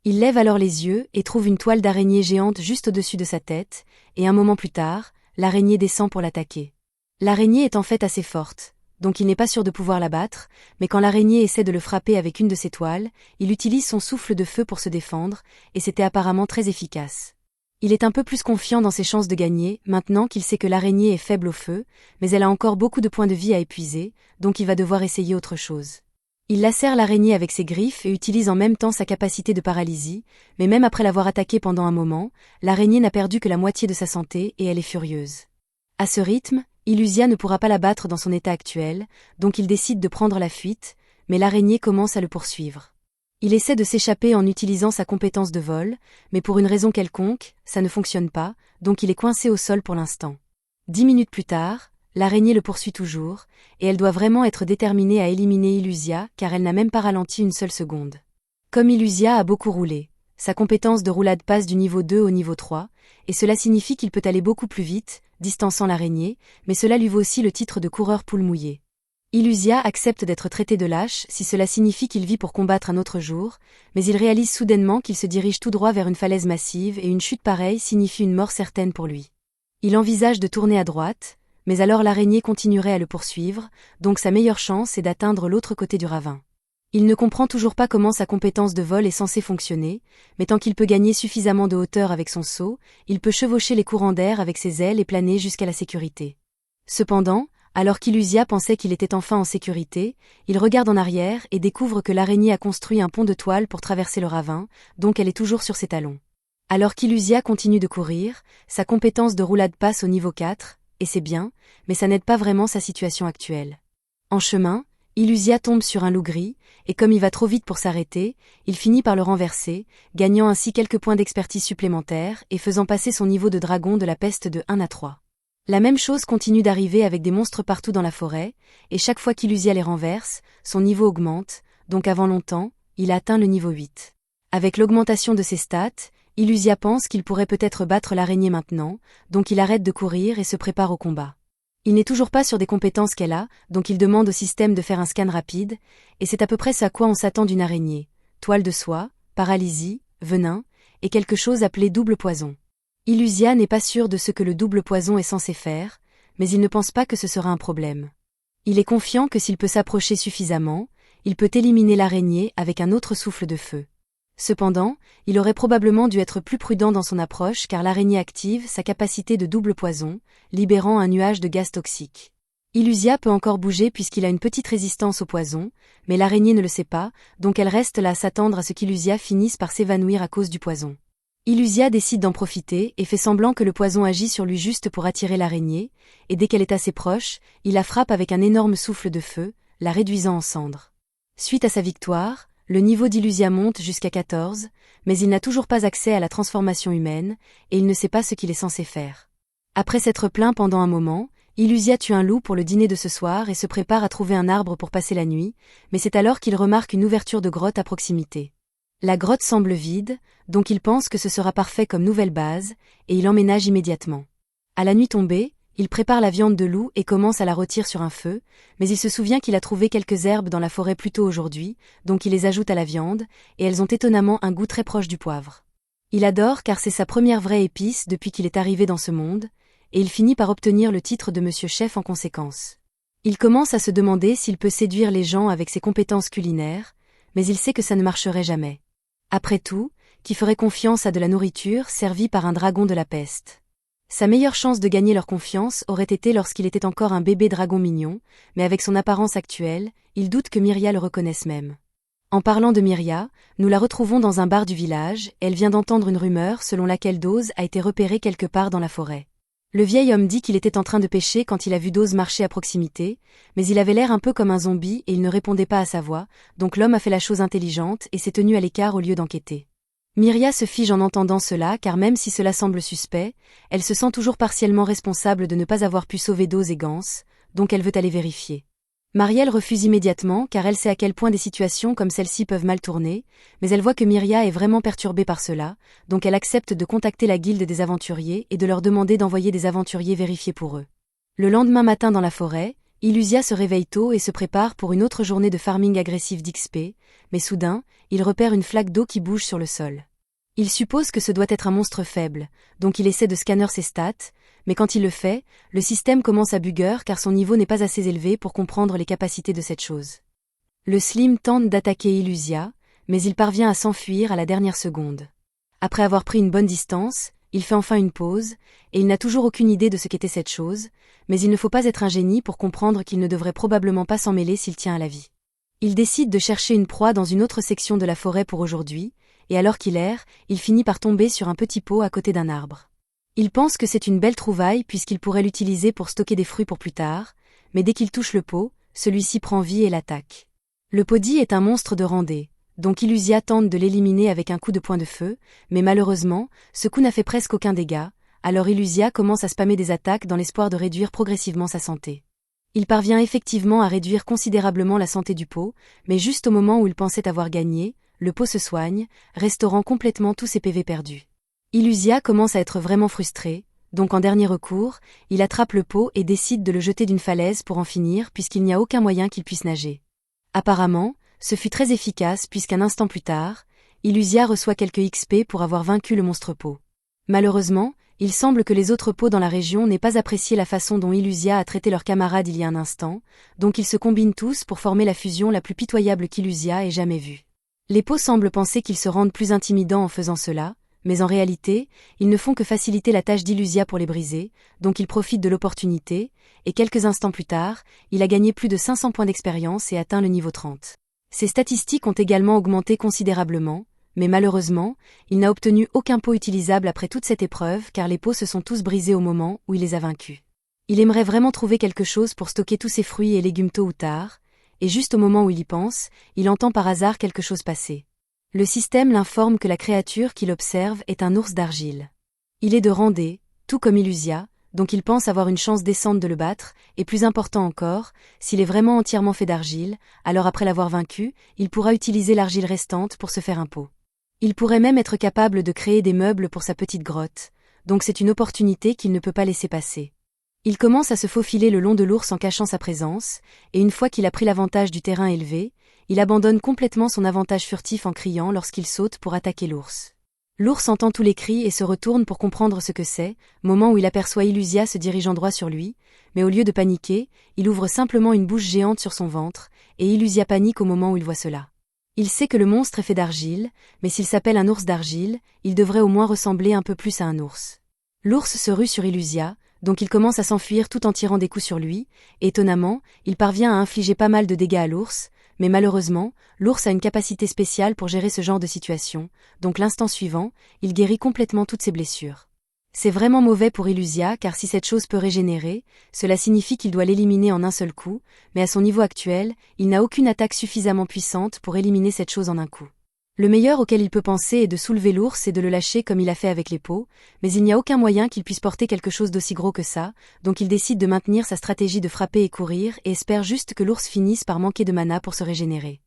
Il lève alors les yeux et trouve une toile d'araignée géante juste au-dessus de sa tête, et un moment plus tard, l'araignée descend pour l'attaquer. L'araignée est en fait assez forte, donc il n'est pas sûr de pouvoir la battre, mais quand l'araignée essaie de le frapper avec une de ses toiles, il utilise son souffle de feu pour se défendre, et c'était apparemment très efficace. Il est un peu plus confiant dans ses chances de gagner, maintenant qu'il sait que l'araignée est faible au feu, mais elle a encore beaucoup de points de vie à épuiser, donc il va devoir essayer autre chose. Il lacère l'araignée avec ses griffes et utilise en même temps sa capacité de paralysie, mais même après l'avoir attaquée pendant un moment, l'araignée n'a perdu que la moitié de sa santé et elle est furieuse. À ce rythme, Illusia ne pourra pas la battre dans son état actuel, donc il décide de prendre la fuite, mais l'araignée commence à le poursuivre. Il essaie de s'échapper en utilisant sa compétence de vol, mais pour une raison quelconque, ça ne fonctionne pas, donc il est coincé au sol pour l'instant. 10 minutes plus tard, L'araignée le poursuit toujours, et elle doit vraiment être déterminée à éliminer Illusia car elle n'a même pas ralenti une seule seconde. Comme Illusia a beaucoup roulé, sa compétence de roulade passe du niveau 2 au niveau 3, et cela signifie qu'il peut aller beaucoup plus vite, distançant l'araignée, mais cela lui vaut aussi le titre de coureur poule mouillée. Illusia accepte d'être traité de lâche si cela signifie qu'il vit pour combattre un autre jour, mais il réalise soudainement qu'il se dirige tout droit vers une falaise massive et une chute pareille signifie une mort certaine pour lui. Il envisage de tourner à droite, mais alors l'araignée continuerait à le poursuivre, donc sa meilleure chance est d'atteindre l'autre côté du ravin. Il ne comprend toujours pas comment sa compétence de vol est censée fonctionner, mais tant qu'il peut gagner suffisamment de hauteur avec son saut, il peut chevaucher les courants d'air avec ses ailes et planer jusqu'à la sécurité. Cependant, alors qu'Illusia pensait qu'il était enfin en sécurité, il regarde en arrière et découvre que l'araignée a construit un pont de toile pour traverser le ravin, donc elle est toujours sur ses talons. Alors qu'Illusia continue de courir, sa compétence de roulade passe au niveau 4, et c'est bien, mais ça n'aide pas vraiment sa situation actuelle. En chemin, Illusia tombe sur un loup gris, et comme il va trop vite pour s'arrêter, il finit par le renverser, gagnant ainsi quelques points d'expertise supplémentaires et faisant passer son niveau de dragon de la peste de 1 à 3. La même chose continue d'arriver avec des monstres partout dans la forêt, et chaque fois qu'Illusia les renverse, son niveau augmente, donc avant longtemps, il a atteint le niveau 8. Avec l'augmentation de ses stats, Illusia pense qu'il pourrait peut-être battre l'araignée maintenant, donc il arrête de courir et se prépare au combat. Il n'est toujours pas sur des compétences qu'elle a, donc il demande au système de faire un scan rapide, et c'est à peu près ce à quoi on s'attend d'une araignée. Toile de soie, paralysie, venin, et quelque chose appelé double poison. Illusia n'est pas sûr de ce que le double poison est censé faire, mais il ne pense pas que ce sera un problème. Il est confiant que s'il peut s'approcher suffisamment, il peut éliminer l'araignée avec un autre souffle de feu. Cependant, il aurait probablement dû être plus prudent dans son approche car l'araignée active sa capacité de double poison, libérant un nuage de gaz toxique. Illusia peut encore bouger puisqu'il a une petite résistance au poison, mais l'araignée ne le sait pas, donc elle reste là à s'attendre à ce qu'Illusia finisse par s'évanouir à cause du poison. Illusia décide d'en profiter et fait semblant que le poison agit sur lui juste pour attirer l'araignée, et dès qu'elle est assez proche, il la frappe avec un énorme souffle de feu, la réduisant en cendres. Suite à sa victoire, le niveau d'Illusia monte jusqu'à 14, mais il n'a toujours pas accès à la transformation humaine, et il ne sait pas ce qu'il est censé faire. Après s'être plaint pendant un moment, Illusia tue un loup pour le dîner de ce soir et se prépare à trouver un arbre pour passer la nuit, mais c'est alors qu'il remarque une ouverture de grotte à proximité. La grotte semble vide, donc il pense que ce sera parfait comme nouvelle base, et il emménage immédiatement. À la nuit tombée, il prépare la viande de loup et commence à la rôtir sur un feu, mais il se souvient qu'il a trouvé quelques herbes dans la forêt plus tôt aujourd'hui, donc il les ajoute à la viande, et elles ont étonnamment un goût très proche du poivre. Il adore car c'est sa première vraie épice depuis qu'il est arrivé dans ce monde, et il finit par obtenir le titre de Monsieur Chef en conséquence. Il commence à se demander s'il peut séduire les gens avec ses compétences culinaires, mais il sait que ça ne marcherait jamais. Après tout, qui ferait confiance à de la nourriture servie par un dragon de la peste? Sa meilleure chance de gagner leur confiance aurait été lorsqu'il était encore un bébé dragon mignon, mais avec son apparence actuelle, il doute que Myria le reconnaisse même. En parlant de Myria, nous la retrouvons dans un bar du village, et elle vient d'entendre une rumeur selon laquelle Dose a été repéré quelque part dans la forêt. Le vieil homme dit qu'il était en train de pêcher quand il a vu Dose marcher à proximité, mais il avait l'air un peu comme un zombie et il ne répondait pas à sa voix, donc l'homme a fait la chose intelligente et s'est tenu à l'écart au lieu d'enquêter. Myria se fige en entendant cela car même si cela semble suspect, elle se sent toujours partiellement responsable de ne pas avoir pu sauver Dose et Gans, donc elle veut aller vérifier. Marielle refuse immédiatement car elle sait à quel point des situations comme celle-ci peuvent mal tourner, mais elle voit que Myria est vraiment perturbée par cela, donc elle accepte de contacter la guilde des aventuriers et de leur demander d'envoyer des aventuriers vérifier pour eux. Le lendemain matin dans la forêt, Illusia se réveille tôt et se prépare pour une autre journée de farming agressif d'XP, mais soudain, il repère une flaque d'eau qui bouge sur le sol. Il suppose que ce doit être un monstre faible, donc il essaie de scanner ses stats, mais quand il le fait, le système commence à bugger car son niveau n'est pas assez élevé pour comprendre les capacités de cette chose. Le Slim tente d'attaquer Illusia, mais il parvient à s'enfuir à la dernière seconde. Après avoir pris une bonne distance, il fait enfin une pause, et il n'a toujours aucune idée de ce qu'était cette chose, mais il ne faut pas être un génie pour comprendre qu'il ne devrait probablement pas s'en mêler s'il tient à la vie. Il décide de chercher une proie dans une autre section de la forêt pour aujourd'hui, et alors qu'il erre, il finit par tomber sur un petit pot à côté d'un arbre. Il pense que c'est une belle trouvaille puisqu'il pourrait l'utiliser pour stocker des fruits pour plus tard, mais dès qu'il touche le pot, celui-ci prend vie et l'attaque. Le Podi est un monstre de randée, donc Illusia tente de l'éliminer avec un coup de poing de feu, mais malheureusement, ce coup n'a fait presque aucun dégât, Alors Illusia commence à spammer des attaques dans l'espoir de réduire progressivement sa santé. Il parvient effectivement à réduire considérablement la santé du pot, mais juste au moment où il pensait avoir gagné, le pot se soigne, restaurant complètement tous ses PV perdus. Illusia commence à être vraiment frustré, donc en dernier recours, il attrape le pot et décide de le jeter d'une falaise pour en finir puisqu'il n'y a aucun moyen qu'il puisse nager. Apparemment, ce fut très efficace puisqu'un instant plus tard, Illusia reçoit quelques XP pour avoir vaincu le monstre pot. Malheureusement, il semble que les autres pots dans la région n'aient pas apprécié la façon dont Illusia a traité leurs camarades il y a un instant, donc ils se combinent tous pour former la fusion la plus pitoyable qu'Illusia ait jamais vue. Les pots semblent penser qu'ils se rendent plus intimidants en faisant cela, mais en réalité, ils ne font que faciliter la tâche d'Illusia pour les briser, donc il profite de l'opportunité, et quelques instants plus tard, il a gagné plus de 500 points d'expérience et atteint le niveau 30. Ses statistiques ont également augmenté considérablement, mais malheureusement, il n'a obtenu aucun pot utilisable après toute cette épreuve car les pots se sont tous brisés au moment où il les a vaincus. Il aimerait vraiment trouver quelque chose pour stocker tous ses fruits et légumes tôt ou tard, et juste au moment où il y pense, il entend par hasard quelque chose passer. Le système l'informe que la créature qu'il observe est un ours d'argile. Il est de rang D, tout comme Illusia, donc il pense avoir une chance décente de le battre, et plus important encore, s'il est vraiment entièrement fait d'argile, alors après l'avoir vaincu, il pourra utiliser l'argile restante pour se faire un pot. Il pourrait même être capable de créer des meubles pour sa petite grotte, donc c'est une opportunité qu'il ne peut pas laisser passer. Il commence à se faufiler le long de l'ours en cachant sa présence, et une fois qu'il a pris l'avantage du terrain élevé, il abandonne complètement son avantage furtif en criant lorsqu'il saute pour attaquer l'ours. L'ours entend tous les cris et se retourne pour comprendre ce que c'est, moment où il aperçoit Illusia se dirigeant droit sur lui, mais au lieu de paniquer, il ouvre simplement une bouche géante sur son ventre, et Illusia panique au moment où il voit cela. Il sait que le monstre est fait d'argile, mais s'il s'appelle un ours d'argile, il devrait au moins ressembler un peu plus à un ours. L'ours se rue sur Illusia, donc il commence à s'enfuir tout en tirant des coups sur lui, et étonnamment, il parvient à infliger pas mal de dégâts à l'ours, mais malheureusement, l'ours a une capacité spéciale pour gérer ce genre de situation, donc l'instant suivant, il guérit complètement toutes ses blessures. C'est vraiment mauvais pour Illusia car si cette chose peut régénérer, cela signifie qu'il doit l'éliminer en un seul coup, mais à son niveau actuel, il n'a aucune attaque suffisamment puissante pour éliminer cette chose en un coup. Le meilleur auquel il peut penser est de soulever l'ours et de le lâcher comme il a fait avec les pots, mais il n'y a aucun moyen qu'il puisse porter quelque chose d'aussi gros que ça, donc il décide de maintenir sa stratégie de frapper et courir et espère juste que l'ours finisse par manquer de mana pour se régénérer.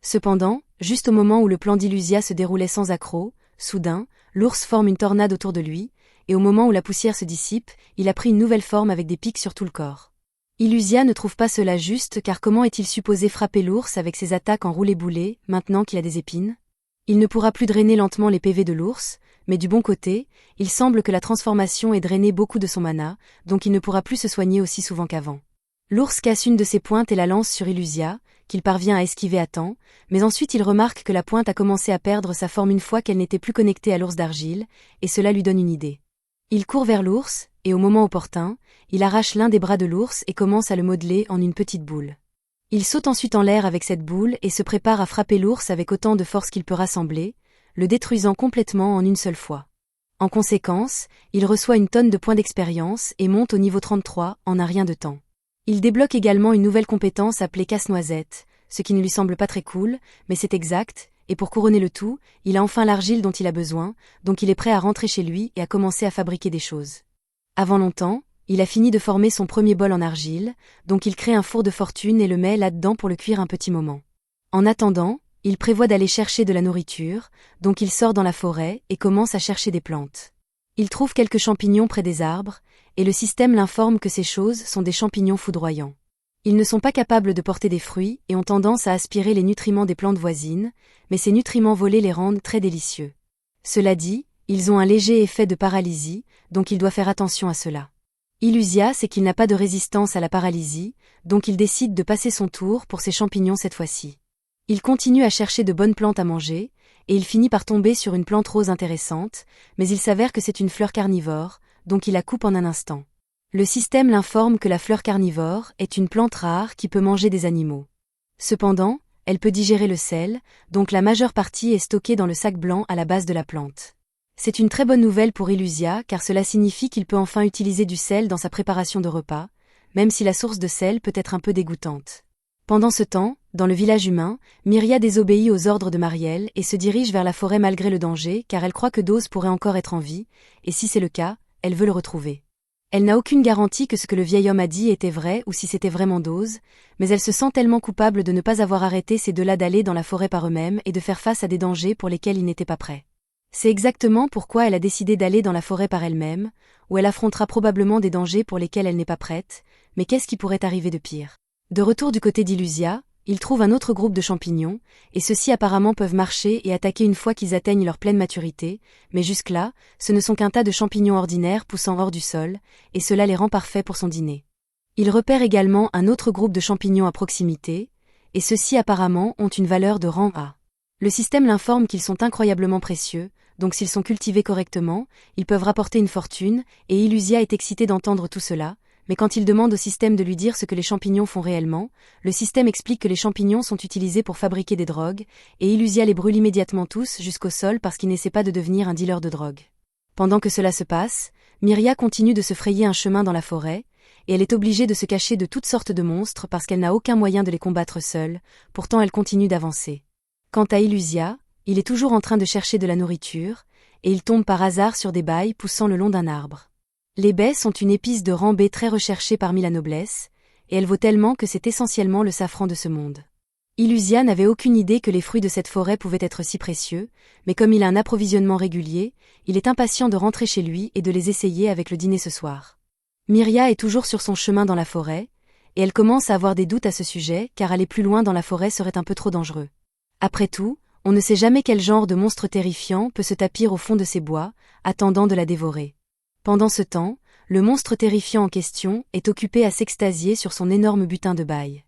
Cependant, juste au moment où le plan d'Illusia se déroulait sans accroc, soudain, l'ours forme une tornade autour de lui, et au moment où la poussière se dissipe, il a pris une nouvelle forme avec des pics sur tout le corps. Illusia ne trouve pas cela juste car comment est-il supposé frapper l'ours avec ses attaques en roulé-boulé, maintenant qu'il a des épines ? Il ne pourra plus drainer lentement les PV de l'ours, mais du bon côté, il semble que la transformation ait drainé beaucoup de son mana, donc il ne pourra plus se soigner aussi souvent qu'avant. L'ours casse une de ses pointes et la lance sur Illusia, qu'il parvient à esquiver à temps, mais ensuite il remarque que la pointe a commencé à perdre sa forme une fois qu'elle n'était plus connectée à l'ours d'argile, et cela lui donne une idée. Il court vers l'ours, et au moment opportun, il arrache l'un des bras de l'ours et commence à le modeler en une petite boule. Il saute ensuite en l'air avec cette boule et se prépare à frapper l'ours avec autant de force qu'il peut rassembler, le détruisant complètement en une seule fois. En conséquence, il reçoit une tonne de points d'expérience et monte au niveau 33 en un rien de temps. Il débloque également une nouvelle compétence appelée casse-noisette, ce qui ne lui semble pas très cool, mais c'est exact, et pour couronner le tout, il a enfin l'argile dont il a besoin, donc il est prêt à rentrer chez lui et à commencer à fabriquer des choses. Avant longtemps, il a fini de former son premier bol en argile, donc il crée un four de fortune et le met là-dedans pour le cuire un petit moment. En attendant, il prévoit d'aller chercher de la nourriture, donc il sort dans la forêt et commence à chercher des plantes. Il trouve quelques champignons près des arbres, et le système l'informe que ces choses sont des champignons foudroyants. Ils ne sont pas capables de porter des fruits et ont tendance à aspirer les nutriments des plantes voisines, mais ces nutriments volés les rendent très délicieux. Cela dit, ils ont un léger effet de paralysie, donc il doit faire attention à cela. Illusia sait qu'il n'a pas de résistance à la paralysie, donc il décide de passer son tour pour ses champignons cette fois-ci. Il continue à chercher de bonnes plantes à manger, et il finit par tomber sur une plante rose intéressante, mais il s'avère que c'est une fleur carnivore, donc il la coupe en un instant. Le système l'informe que la fleur carnivore est une plante rare qui peut manger des animaux. Cependant, elle peut digérer le sel, donc la majeure partie est stockée dans le sac blanc à la base de la plante. C'est une très bonne nouvelle pour Illusia car cela signifie qu'il peut enfin utiliser du sel dans sa préparation de repas, même si la source de sel peut être un peu dégoûtante. Pendant ce temps, dans le village humain, Myria désobéit aux ordres de Mariel et se dirige vers la forêt malgré le danger car elle croit que Dose pourrait encore être en vie, et si c'est le cas, elle veut le retrouver. Elle n'a aucune garantie que ce que le vieil homme a dit était vrai ou si c'était vraiment Dose, mais elle se sent tellement coupable de ne pas avoir arrêté ces deux-là d'aller dans la forêt par eux-mêmes et de faire face à des dangers pour lesquels ils n'étaient pas prêts. C'est exactement pourquoi elle a décidé d'aller dans la forêt par elle-même, où elle affrontera probablement des dangers pour lesquels elle n'est pas prête, mais qu'est-ce qui pourrait arriver de pire? De retour du côté d'Illusia, ils trouvent un autre groupe de champignons, et ceux-ci apparemment peuvent marcher et attaquer une fois qu'ils atteignent leur pleine maturité, mais jusque-là, ce ne sont qu'un tas de champignons ordinaires poussant hors du sol, et cela les rend parfaits pour son dîner. Ils repèrent également un autre groupe de champignons à proximité, et ceux-ci apparemment ont une valeur de rang A. Le système l'informe qu'ils sont incroyablement précieux, donc s'ils sont cultivés correctement, ils peuvent rapporter une fortune, et Illusia est excitée d'entendre tout cela, mais quand il demande au système de lui dire ce que les champignons font réellement, le système explique que les champignons sont utilisés pour fabriquer des drogues, et Illusia les brûle immédiatement tous jusqu'au sol parce qu'il n'essaie pas de devenir un dealer de drogue. Pendant que cela se passe, Miria continue de se frayer un chemin dans la forêt, et elle est obligée de se cacher de toutes sortes de monstres parce qu'elle n'a aucun moyen de les combattre seule, pourtant elle continue d'avancer. Quant à Illusia, il est toujours en train de chercher de la nourriture, et il tombe par hasard sur des bailles poussant le long d'un arbre. Les baies sont une épice de rang B très recherchée parmi la noblesse, et elle vaut tellement que c'est essentiellement le safran de ce monde. Illusia n'avait aucune idée que les fruits de cette forêt pouvaient être si précieux, mais comme il a un approvisionnement régulier, il est impatient de rentrer chez lui et de les essayer avec le dîner ce soir. Miria est toujours sur son chemin dans la forêt, et elle commence à avoir des doutes à ce sujet car aller plus loin dans la forêt serait un peu trop dangereux. Après tout, on ne sait jamais quel genre de monstre terrifiant peut se tapir au fond de ces bois, attendant de la dévorer. Pendant ce temps, le monstre terrifiant en question est occupé à s'extasier sur son énorme butin de bail.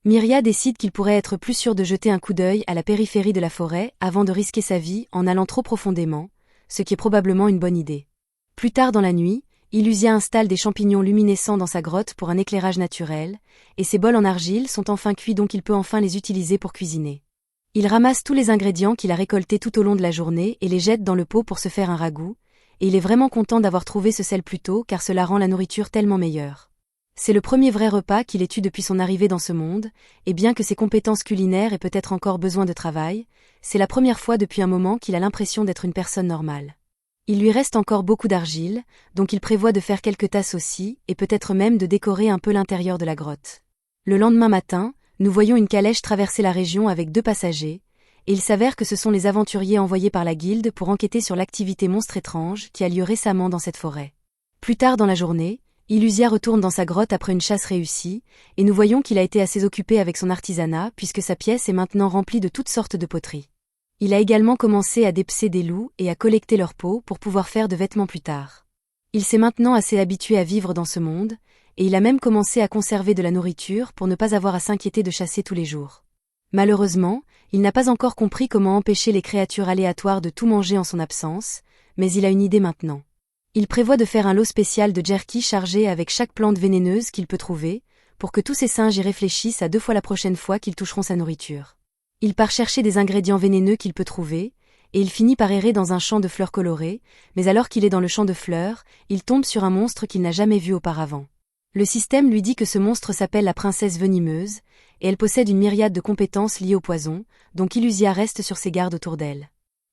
Miria décide qu'il pourrait être plus sûr de jeter un coup d'œil à la périphérie de la forêt avant de risquer sa vie en allant trop profondément, ce qui est probablement une bonne idée. Plus tard dans la nuit, Illusia installe des champignons luminescents dans sa grotte pour un éclairage naturel, et ses bols en argile sont enfin cuits donc il peut enfin les utiliser pour cuisiner. Il ramasse tous les ingrédients qu'il a récoltés tout au long de la journée et les jette dans le pot pour se faire un ragoût, et il est vraiment content d'avoir trouvé ce sel plus tôt car cela rend la nourriture tellement meilleure. C'est le premier vrai repas qu'il ait eu depuis son arrivée dans ce monde, et bien que ses compétences culinaires aient peut-être encore besoin de travail, c'est la première fois depuis un moment qu'il a l'impression d'être une personne normale. Il lui reste encore beaucoup d'argile, donc il prévoit de faire quelques tasses aussi, et peut-être même de décorer un peu l'intérieur de la grotte. Le lendemain matin, nous voyons une calèche traverser la région avec 2 passagers, et il s'avère que ce sont les aventuriers envoyés par la guilde pour enquêter sur l'activité monstre étrange qui a lieu récemment dans cette forêt. Plus tard dans la journée, Illusia retourne dans sa grotte après une chasse réussie, et nous voyons qu'il a été assez occupé avec son artisanat puisque sa pièce est maintenant remplie de toutes sortes de poteries. Il a également commencé à dépecer des loups et à collecter leur peau pour pouvoir faire de vêtements plus tard. Il s'est maintenant assez habitué à vivre dans ce monde, et il a même commencé à conserver de la nourriture pour ne pas avoir à s'inquiéter de chasser tous les jours. Malheureusement, il n'a pas encore compris comment empêcher les créatures aléatoires de tout manger en son absence, mais il a une idée maintenant. Il prévoit de faire un lot spécial de jerky chargé avec chaque plante vénéneuse qu'il peut trouver, pour que tous ces singes y réfléchissent à 2 fois la prochaine fois qu'ils toucheront sa nourriture. Il part chercher des ingrédients vénéneux qu'il peut trouver, et il finit par errer dans un champ de fleurs colorées, mais alors qu'il est dans le champ de fleurs, il tombe sur un monstre qu'il n'a jamais vu auparavant. Le système lui dit que ce monstre s'appelle la princesse venimeuse, et elle possède une myriade de compétences liées au poison, donc Illusia reste sur ses gardes autour d'elle.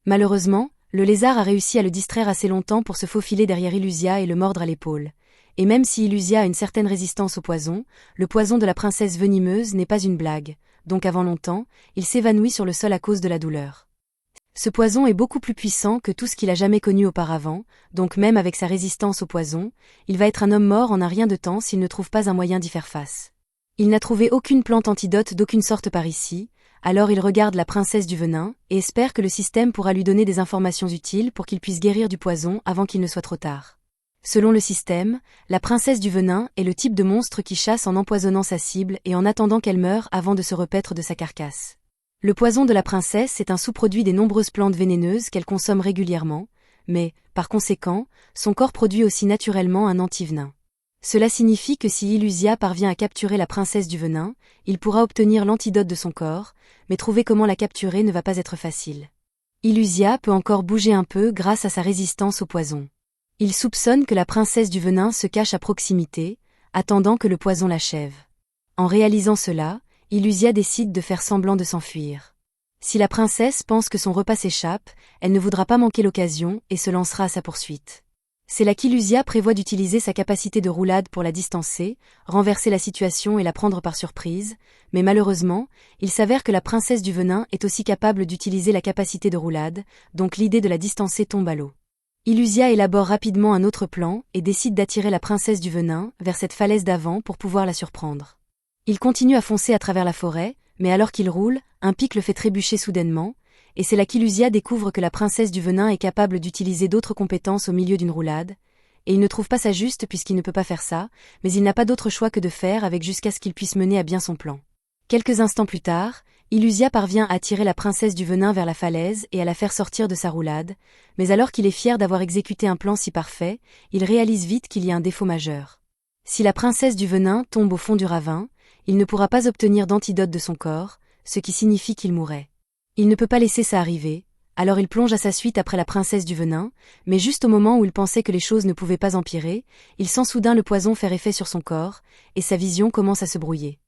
Malheureusement, le lézard a réussi à le distraire assez longtemps pour se faufiler derrière Illusia et le mordre à l'épaule. Et même si Illusia a une certaine résistance au poison, le poison de la princesse venimeuse n'est pas une blague, donc avant longtemps, il s'évanouit sur le sol à cause de la douleur. Ce poison est beaucoup plus puissant que tout ce qu'il a jamais connu auparavant, donc même avec sa résistance au poison, il va être un homme mort en un rien de temps s'il ne trouve pas un moyen d'y faire face. Il n'a trouvé aucune plante antidote d'aucune sorte par ici, alors il regarde la princesse du venin, et espère que le système pourra lui donner des informations utiles pour qu'il puisse guérir du poison avant qu'il ne soit trop tard. Selon le système, la princesse du venin est le type de monstre qui chasse en empoisonnant sa cible et en attendant qu'elle meure avant de se repaître de sa carcasse. Le poison de la princesse est un sous-produit des nombreuses plantes vénéneuses qu'elle consomme régulièrement, mais, par conséquent, son corps produit aussi naturellement un antivenin. Cela signifie que si Illusia parvient à capturer la princesse du venin, il pourra obtenir l'antidote de son corps, mais trouver comment la capturer ne va pas être facile. Illusia peut encore bouger un peu grâce à sa résistance au poison. Il soupçonne que la princesse du venin se cache à proximité, attendant que le poison l'achève. En réalisant cela, Illusia décide de faire semblant de s'enfuir. Si la princesse pense que son repas s'échappe, elle ne voudra pas manquer l'occasion et se lancera à sa poursuite. C'est là qu'Illusia prévoit d'utiliser sa capacité de roulade pour la distancer, renverser la situation et la prendre par surprise, mais malheureusement, il s'avère que la princesse du venin est aussi capable d'utiliser la capacité de roulade, donc l'idée de la distancer tombe à l'eau. Illusia élabore rapidement un autre plan et décide d'attirer la princesse du venin vers cette falaise d'avant pour pouvoir la surprendre. Il continue à foncer à travers la forêt, mais alors qu'il roule, un pic le fait trébucher soudainement, et c'est là qu'Illusia découvre que la princesse du venin est capable d'utiliser d'autres compétences au milieu d'une roulade, et il ne trouve pas ça juste puisqu'il ne peut pas faire ça, mais il n'a pas d'autre choix que de faire avec jusqu'à ce qu'il puisse mener à bien son plan. Quelques instants plus tard, Illusia parvient à tirer la princesse du venin vers la falaise et à la faire sortir de sa roulade, mais alors qu'il est fier d'avoir exécuté un plan si parfait, il réalise vite qu'il y a un défaut majeur. Si la princesse du venin tombe au fond du ravin, il ne pourra pas obtenir d'antidote de son corps, ce qui signifie qu'il mourrait. Il ne peut pas laisser ça arriver, alors il plonge à sa suite après la princesse du venin, mais juste au moment où il pensait que les choses ne pouvaient pas empirer, il sent soudain le poison faire effet sur son corps, et sa vision commence à se brouiller.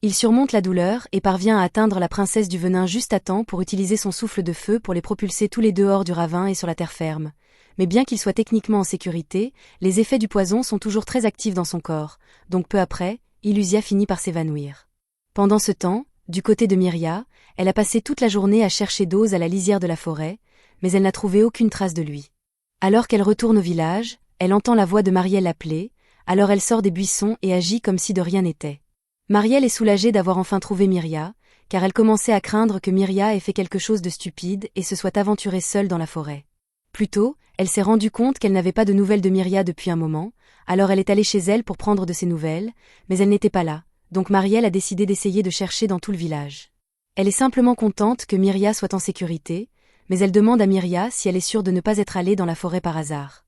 Il surmonte la douleur et parvient à atteindre la princesse du venin juste à temps pour utiliser son souffle de feu pour les propulser tous les deux hors du ravin et sur la terre ferme. Mais bien qu'il soit techniquement en sécurité, les effets du poison sont toujours très actifs dans son corps, donc peu après, Illusia finit par s'évanouir. Pendant ce temps, du côté de Myria, elle a passé toute la journée à chercher Dose à la lisière de la forêt, mais elle n'a trouvé aucune trace de lui. Alors qu'elle retourne au village, elle entend la voix de Marielle l'appeler, alors elle sort des buissons et agit comme si de rien n'était. Marielle est soulagée d'avoir enfin trouvé Myria, car elle commençait à craindre que Myria ait fait quelque chose de stupide et se soit aventurée seule dans la forêt. Plus tôt, elle s'est rendue compte qu'elle n'avait pas de nouvelles de Myria depuis un moment, alors elle est allée chez elle pour prendre de ses nouvelles, mais elle n'était pas là, donc Marielle a décidé d'essayer de chercher dans tout le village. Elle est simplement contente que Myria soit en sécurité, mais elle demande à Myria si elle est sûre de ne pas être allée dans la forêt par hasard.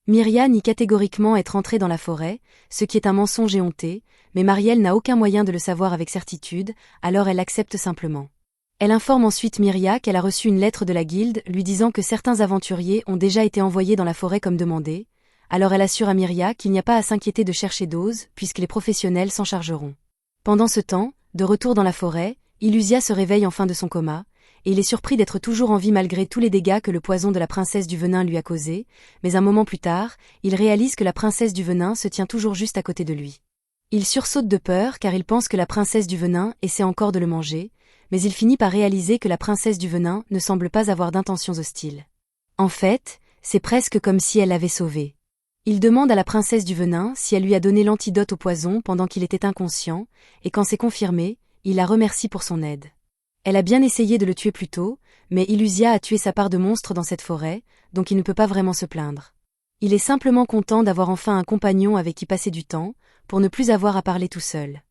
Myria nie catégoriquement être entrée dans la forêt, ce qui est un mensonge éhonté, mais Marielle n'a aucun moyen de le savoir avec certitude, alors elle accepte simplement. Elle informe ensuite Myria qu'elle a reçu une lettre de la guilde lui disant que certains aventuriers ont déjà été envoyés dans la forêt comme demandé, alors elle assure à Myria qu'il n'y a pas à s'inquiéter de chercher Dose, puisque les professionnels s'en chargeront. Pendant ce temps, de retour dans la forêt, Illusia se réveille enfin de son coma, et il est surpris d'être toujours en vie malgré tous les dégâts que le poison de la princesse du venin lui a causés, mais un moment plus tard, il réalise que la princesse du venin se tient toujours juste à côté de lui. Il sursaute de peur car il pense que la princesse du venin essaie encore de le manger, mais il finit par réaliser que la princesse du venin ne semble pas avoir d'intentions hostiles. En fait, c'est presque comme si elle l'avait sauvé. Il demande à la princesse du venin si elle lui a donné l'antidote au poison pendant qu'il était inconscient, et quand c'est confirmé, il la remercie pour son aide. Elle a bien essayé de le tuer plus tôt, mais Illusia a tué sa part de monstre dans cette forêt, donc il ne peut pas vraiment se plaindre. Il est simplement content d'avoir enfin un compagnon avec qui passer du temps, pour ne plus avoir à parler tout seul.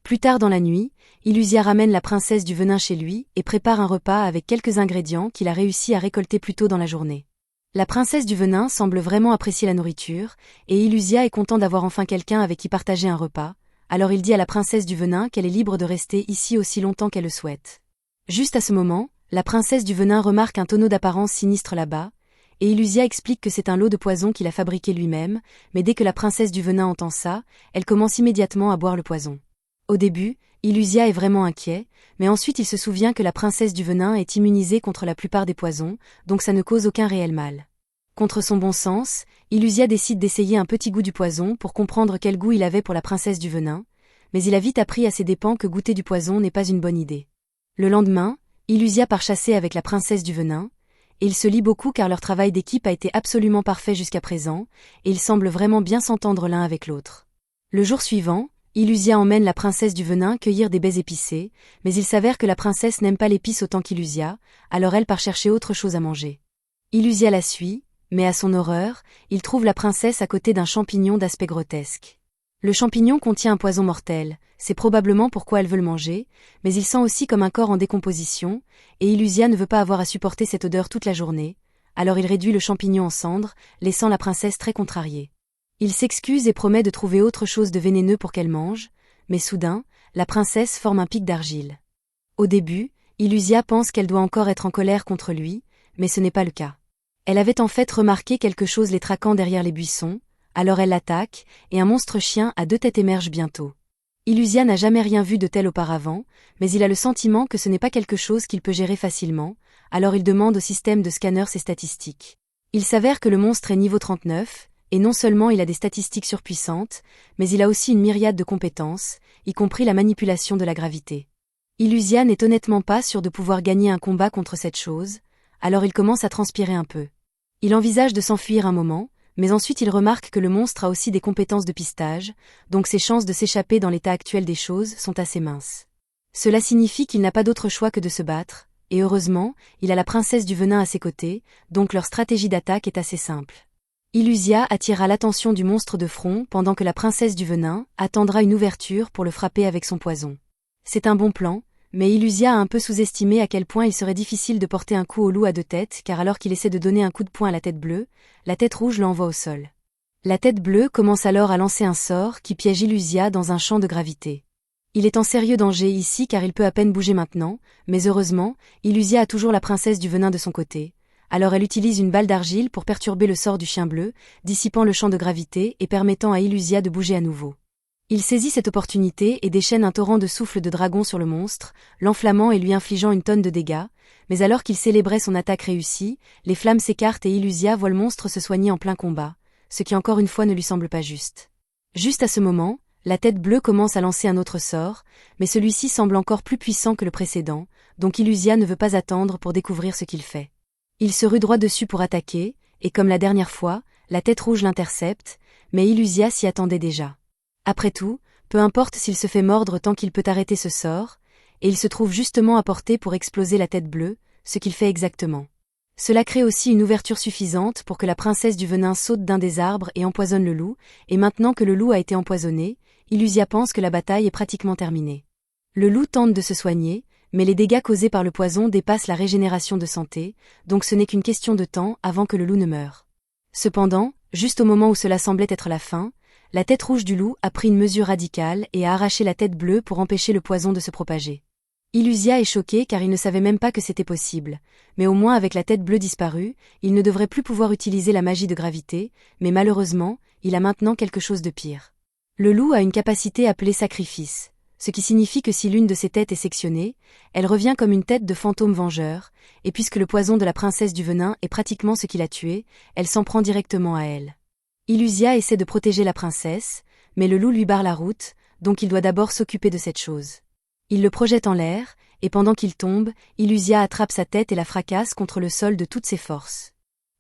Plus tard dans la nuit, Illusia ramène la princesse du venin chez lui et prépare un repas avec quelques ingrédients qu'il a réussi à récolter plus tôt dans la journée. La princesse du venin semble vraiment apprécier la nourriture, et Illusia est content d'avoir enfin quelqu'un avec qui partager un repas, alors il dit à la princesse du venin qu'elle est libre de rester ici aussi longtemps qu'elle le souhaite. Juste à ce moment, la princesse du venin remarque un tonneau d'apparence sinistre là-bas, et Illusia explique que c'est un lot de poison qu'il a fabriqué lui-même, mais dès que la princesse du venin entend ça, elle commence immédiatement à boire le poison. Au début, Illusia est vraiment inquiet, mais ensuite il se souvient que la princesse du venin est immunisée contre la plupart des poisons, donc ça ne cause aucun réel mal. Contre son bon sens, Illusia décide d'essayer un petit goût du poison pour comprendre quel goût il avait pour la princesse du venin, mais il a vite appris à ses dépens que goûter du poison n'est pas une bonne idée. Le lendemain, Illusia part chasser avec la princesse du venin, et ils se lient beaucoup car leur travail d'équipe a été absolument parfait jusqu'à présent, et ils semblent vraiment bien s'entendre l'un avec l'autre. Le jour suivant, Illusia emmène la princesse du venin cueillir des baies épicées, mais il s'avère que la princesse n'aime pas l'épice autant qu'Illusia, alors elle part chercher autre chose à manger. Illusia la suit, mais à son horreur, il trouve la princesse à côté d'un champignon d'aspect grotesque. Le champignon contient un poison mortel, c'est probablement pourquoi elle veut le manger, mais il sent aussi comme un corps en décomposition, et Illusia ne veut pas avoir à supporter cette odeur toute la journée, alors il réduit le champignon en cendres, laissant la princesse très contrariée. Il s'excuse et promet de trouver autre chose de vénéneux pour qu'elle mange, mais soudain, la princesse forme un pic d'argile. Au début, Illusia pense qu'elle doit encore être en colère contre lui, mais ce n'est pas le cas. Elle avait en fait remarqué quelque chose les traquant derrière les buissons, alors elle l'attaque, et un monstre chien à deux têtes émerge bientôt. Illusia n'a jamais rien vu de tel auparavant, mais il a le sentiment que ce n'est pas quelque chose qu'il peut gérer facilement, alors il demande au système de scanner ses statistiques. Il s'avère que le monstre est niveau 39, Et non seulement il a des statistiques surpuissantes, mais il a aussi une myriade de compétences, y compris la manipulation de la gravité. Illusia n'est honnêtement pas sûr de pouvoir gagner un combat contre cette chose, alors il commence à transpirer un peu. Il envisage de s'enfuir un moment, mais ensuite il remarque que le monstre a aussi des compétences de pistage, donc ses chances de s'échapper dans l'état actuel des choses sont assez minces. Cela signifie qu'il n'a pas d'autre choix que de se battre, et heureusement, il a la princesse du venin à ses côtés, donc leur stratégie d'attaque est assez simple. Illusia attirera l'attention du monstre de front pendant que la princesse du venin attendra une ouverture pour le frapper avec son poison. C'est un bon plan, mais Illusia a un peu sous-estimé à quel point il serait difficile de porter un coup au loup à deux têtes car alors qu'il essaie de donner un coup de poing à la tête bleue, la tête rouge l'envoie au sol. La tête bleue commence alors à lancer un sort qui piège Illusia dans un champ de gravité. Il est en sérieux danger ici car il peut à peine bouger maintenant, mais heureusement, Illusia a toujours la princesse du venin de son côté. Alors elle utilise une balle d'argile pour perturber le sort du chien bleu, dissipant le champ de gravité et permettant à Illusia de bouger à nouveau. Il saisit cette opportunité et déchaîne un torrent de souffle de dragon sur le monstre, l'enflammant et lui infligeant une tonne de dégâts, mais alors qu'il célébrait son attaque réussie, les flammes s'écartent et Illusia voit le monstre se soigner en plein combat, ce qui encore une fois ne lui semble pas juste. Juste à ce moment, la tête bleue commence à lancer un autre sort, mais celui-ci semble encore plus puissant que le précédent, donc Illusia ne veut pas attendre pour découvrir ce qu'il fait. Il se rue droit dessus pour attaquer, et comme la dernière fois, la tête rouge l'intercepte, mais Illusia s'y attendait déjà. Après tout, peu importe s'il se fait mordre tant qu'il peut arrêter ce sort, et il se trouve justement à portée pour exploser la tête bleue, ce qu'il fait exactement. Cela crée aussi une ouverture suffisante pour que la princesse du venin saute d'un des arbres et empoisonne le loup, et maintenant que le loup a été empoisonné, Illusia pense que la bataille est pratiquement terminée. Le loup tente de se soigner, mais les dégâts causés par le poison dépassent la régénération de santé, donc ce n'est qu'une question de temps avant que le loup ne meure. Cependant, juste au moment où cela semblait être la fin, la tête rouge du loup a pris une mesure radicale et a arraché la tête bleue pour empêcher le poison de se propager. Illusia est choqué car il ne savait même pas que c'était possible, mais au moins avec la tête bleue disparue, il ne devrait plus pouvoir utiliser la magie de gravité, mais malheureusement, il a maintenant quelque chose de pire. Le loup a une capacité appelée sacrifice, ce qui signifie que si l'une de ses têtes est sectionnée, elle revient comme une tête de fantôme vengeur, et puisque le poison de la princesse du venin est pratiquement ce qui l'a tuée, elle s'en prend directement à elle. Illusia essaie de protéger la princesse, mais le loup lui barre la route, donc il doit d'abord s'occuper de cette chose. Il le projette en l'air, et pendant qu'il tombe, Illusia attrape sa tête et la fracasse contre le sol de toutes ses forces.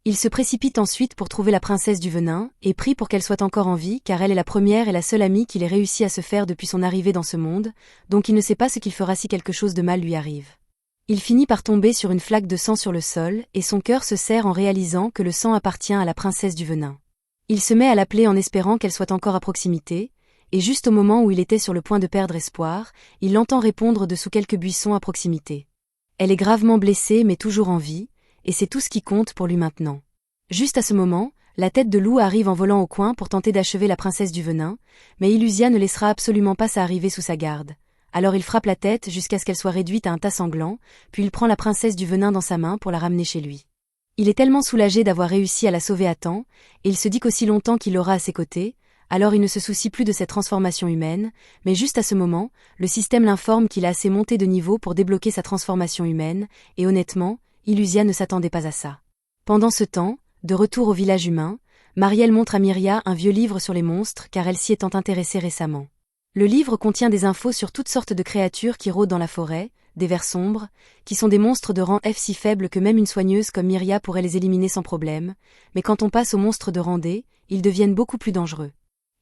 Il se précipite ensuite pour trouver la princesse du venin, et prie pour qu'elle soit encore en vie car elle est la première et la seule amie qu'il ait réussi à se faire depuis son arrivée dans ce monde, donc il ne sait pas ce qu'il fera si quelque chose de mal lui arrive. Il finit par tomber sur une flaque de sang sur le sol, et son cœur se serre en réalisant que le sang appartient à la princesse du venin. Il se met à l'appeler en espérant qu'elle soit encore à proximité, et juste au moment où il était sur le point de perdre espoir, il l'entend répondre de sous quelques buissons à proximité. Elle est gravement blessée mais toujours en vie, et c'est tout ce qui compte pour lui maintenant. Juste à ce moment, la tête de loup arrive en volant au coin pour tenter d'achever la princesse du venin, mais Illusia ne laissera absolument pas ça arriver sous sa garde. Alors il frappe la tête jusqu'à ce qu'elle soit réduite à un tas sanglant, puis il prend la princesse du venin dans sa main pour la ramener chez lui. Il est tellement soulagé d'avoir réussi à la sauver à temps, et il se dit qu'aussi longtemps qu'il l'aura à ses côtés, alors il ne se soucie plus de cette transformation humaine, mais juste à ce moment, le système l'informe qu'il a assez monté de niveau pour débloquer sa transformation humaine, et honnêtement, Illusia ne s'attendait pas à ça. Pendant ce temps, de retour au village humain, Marielle montre à Myria un vieux livre sur les monstres car elle s'y étant intéressée récemment. Le livre contient des infos sur toutes sortes de créatures qui rôdent dans la forêt, des vers sombres, qui sont des monstres de rang F si faibles que même une soigneuse comme Myria pourrait les éliminer sans problème, mais quand on passe aux monstres de rang D, ils deviennent beaucoup plus dangereux.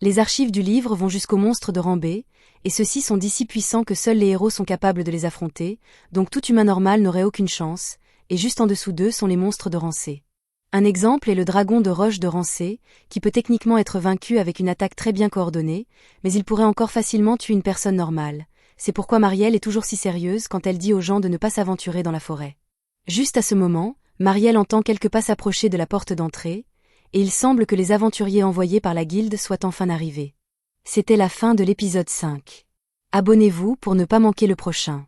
Les archives du livre vont jusqu'aux monstres de rang B, et ceux-ci sont si puissants que seuls les héros sont capables de les affronter, donc tout humain normal n'aurait aucune chance, et juste en dessous d'eux sont les monstres de rang C. Un exemple est le dragon de roche de rang C, qui peut techniquement être vaincu avec une attaque très bien coordonnée, mais il pourrait encore facilement tuer une personne normale. C'est pourquoi Marielle est toujours si sérieuse quand elle dit aux gens de ne pas s'aventurer dans la forêt. Juste à ce moment, Marielle entend quelques pas s'approcher de la porte d'entrée, et il semble que les aventuriers envoyés par la guilde soient enfin arrivés. C'était la fin de l'épisode 5. Abonnez-vous pour ne pas manquer le prochain.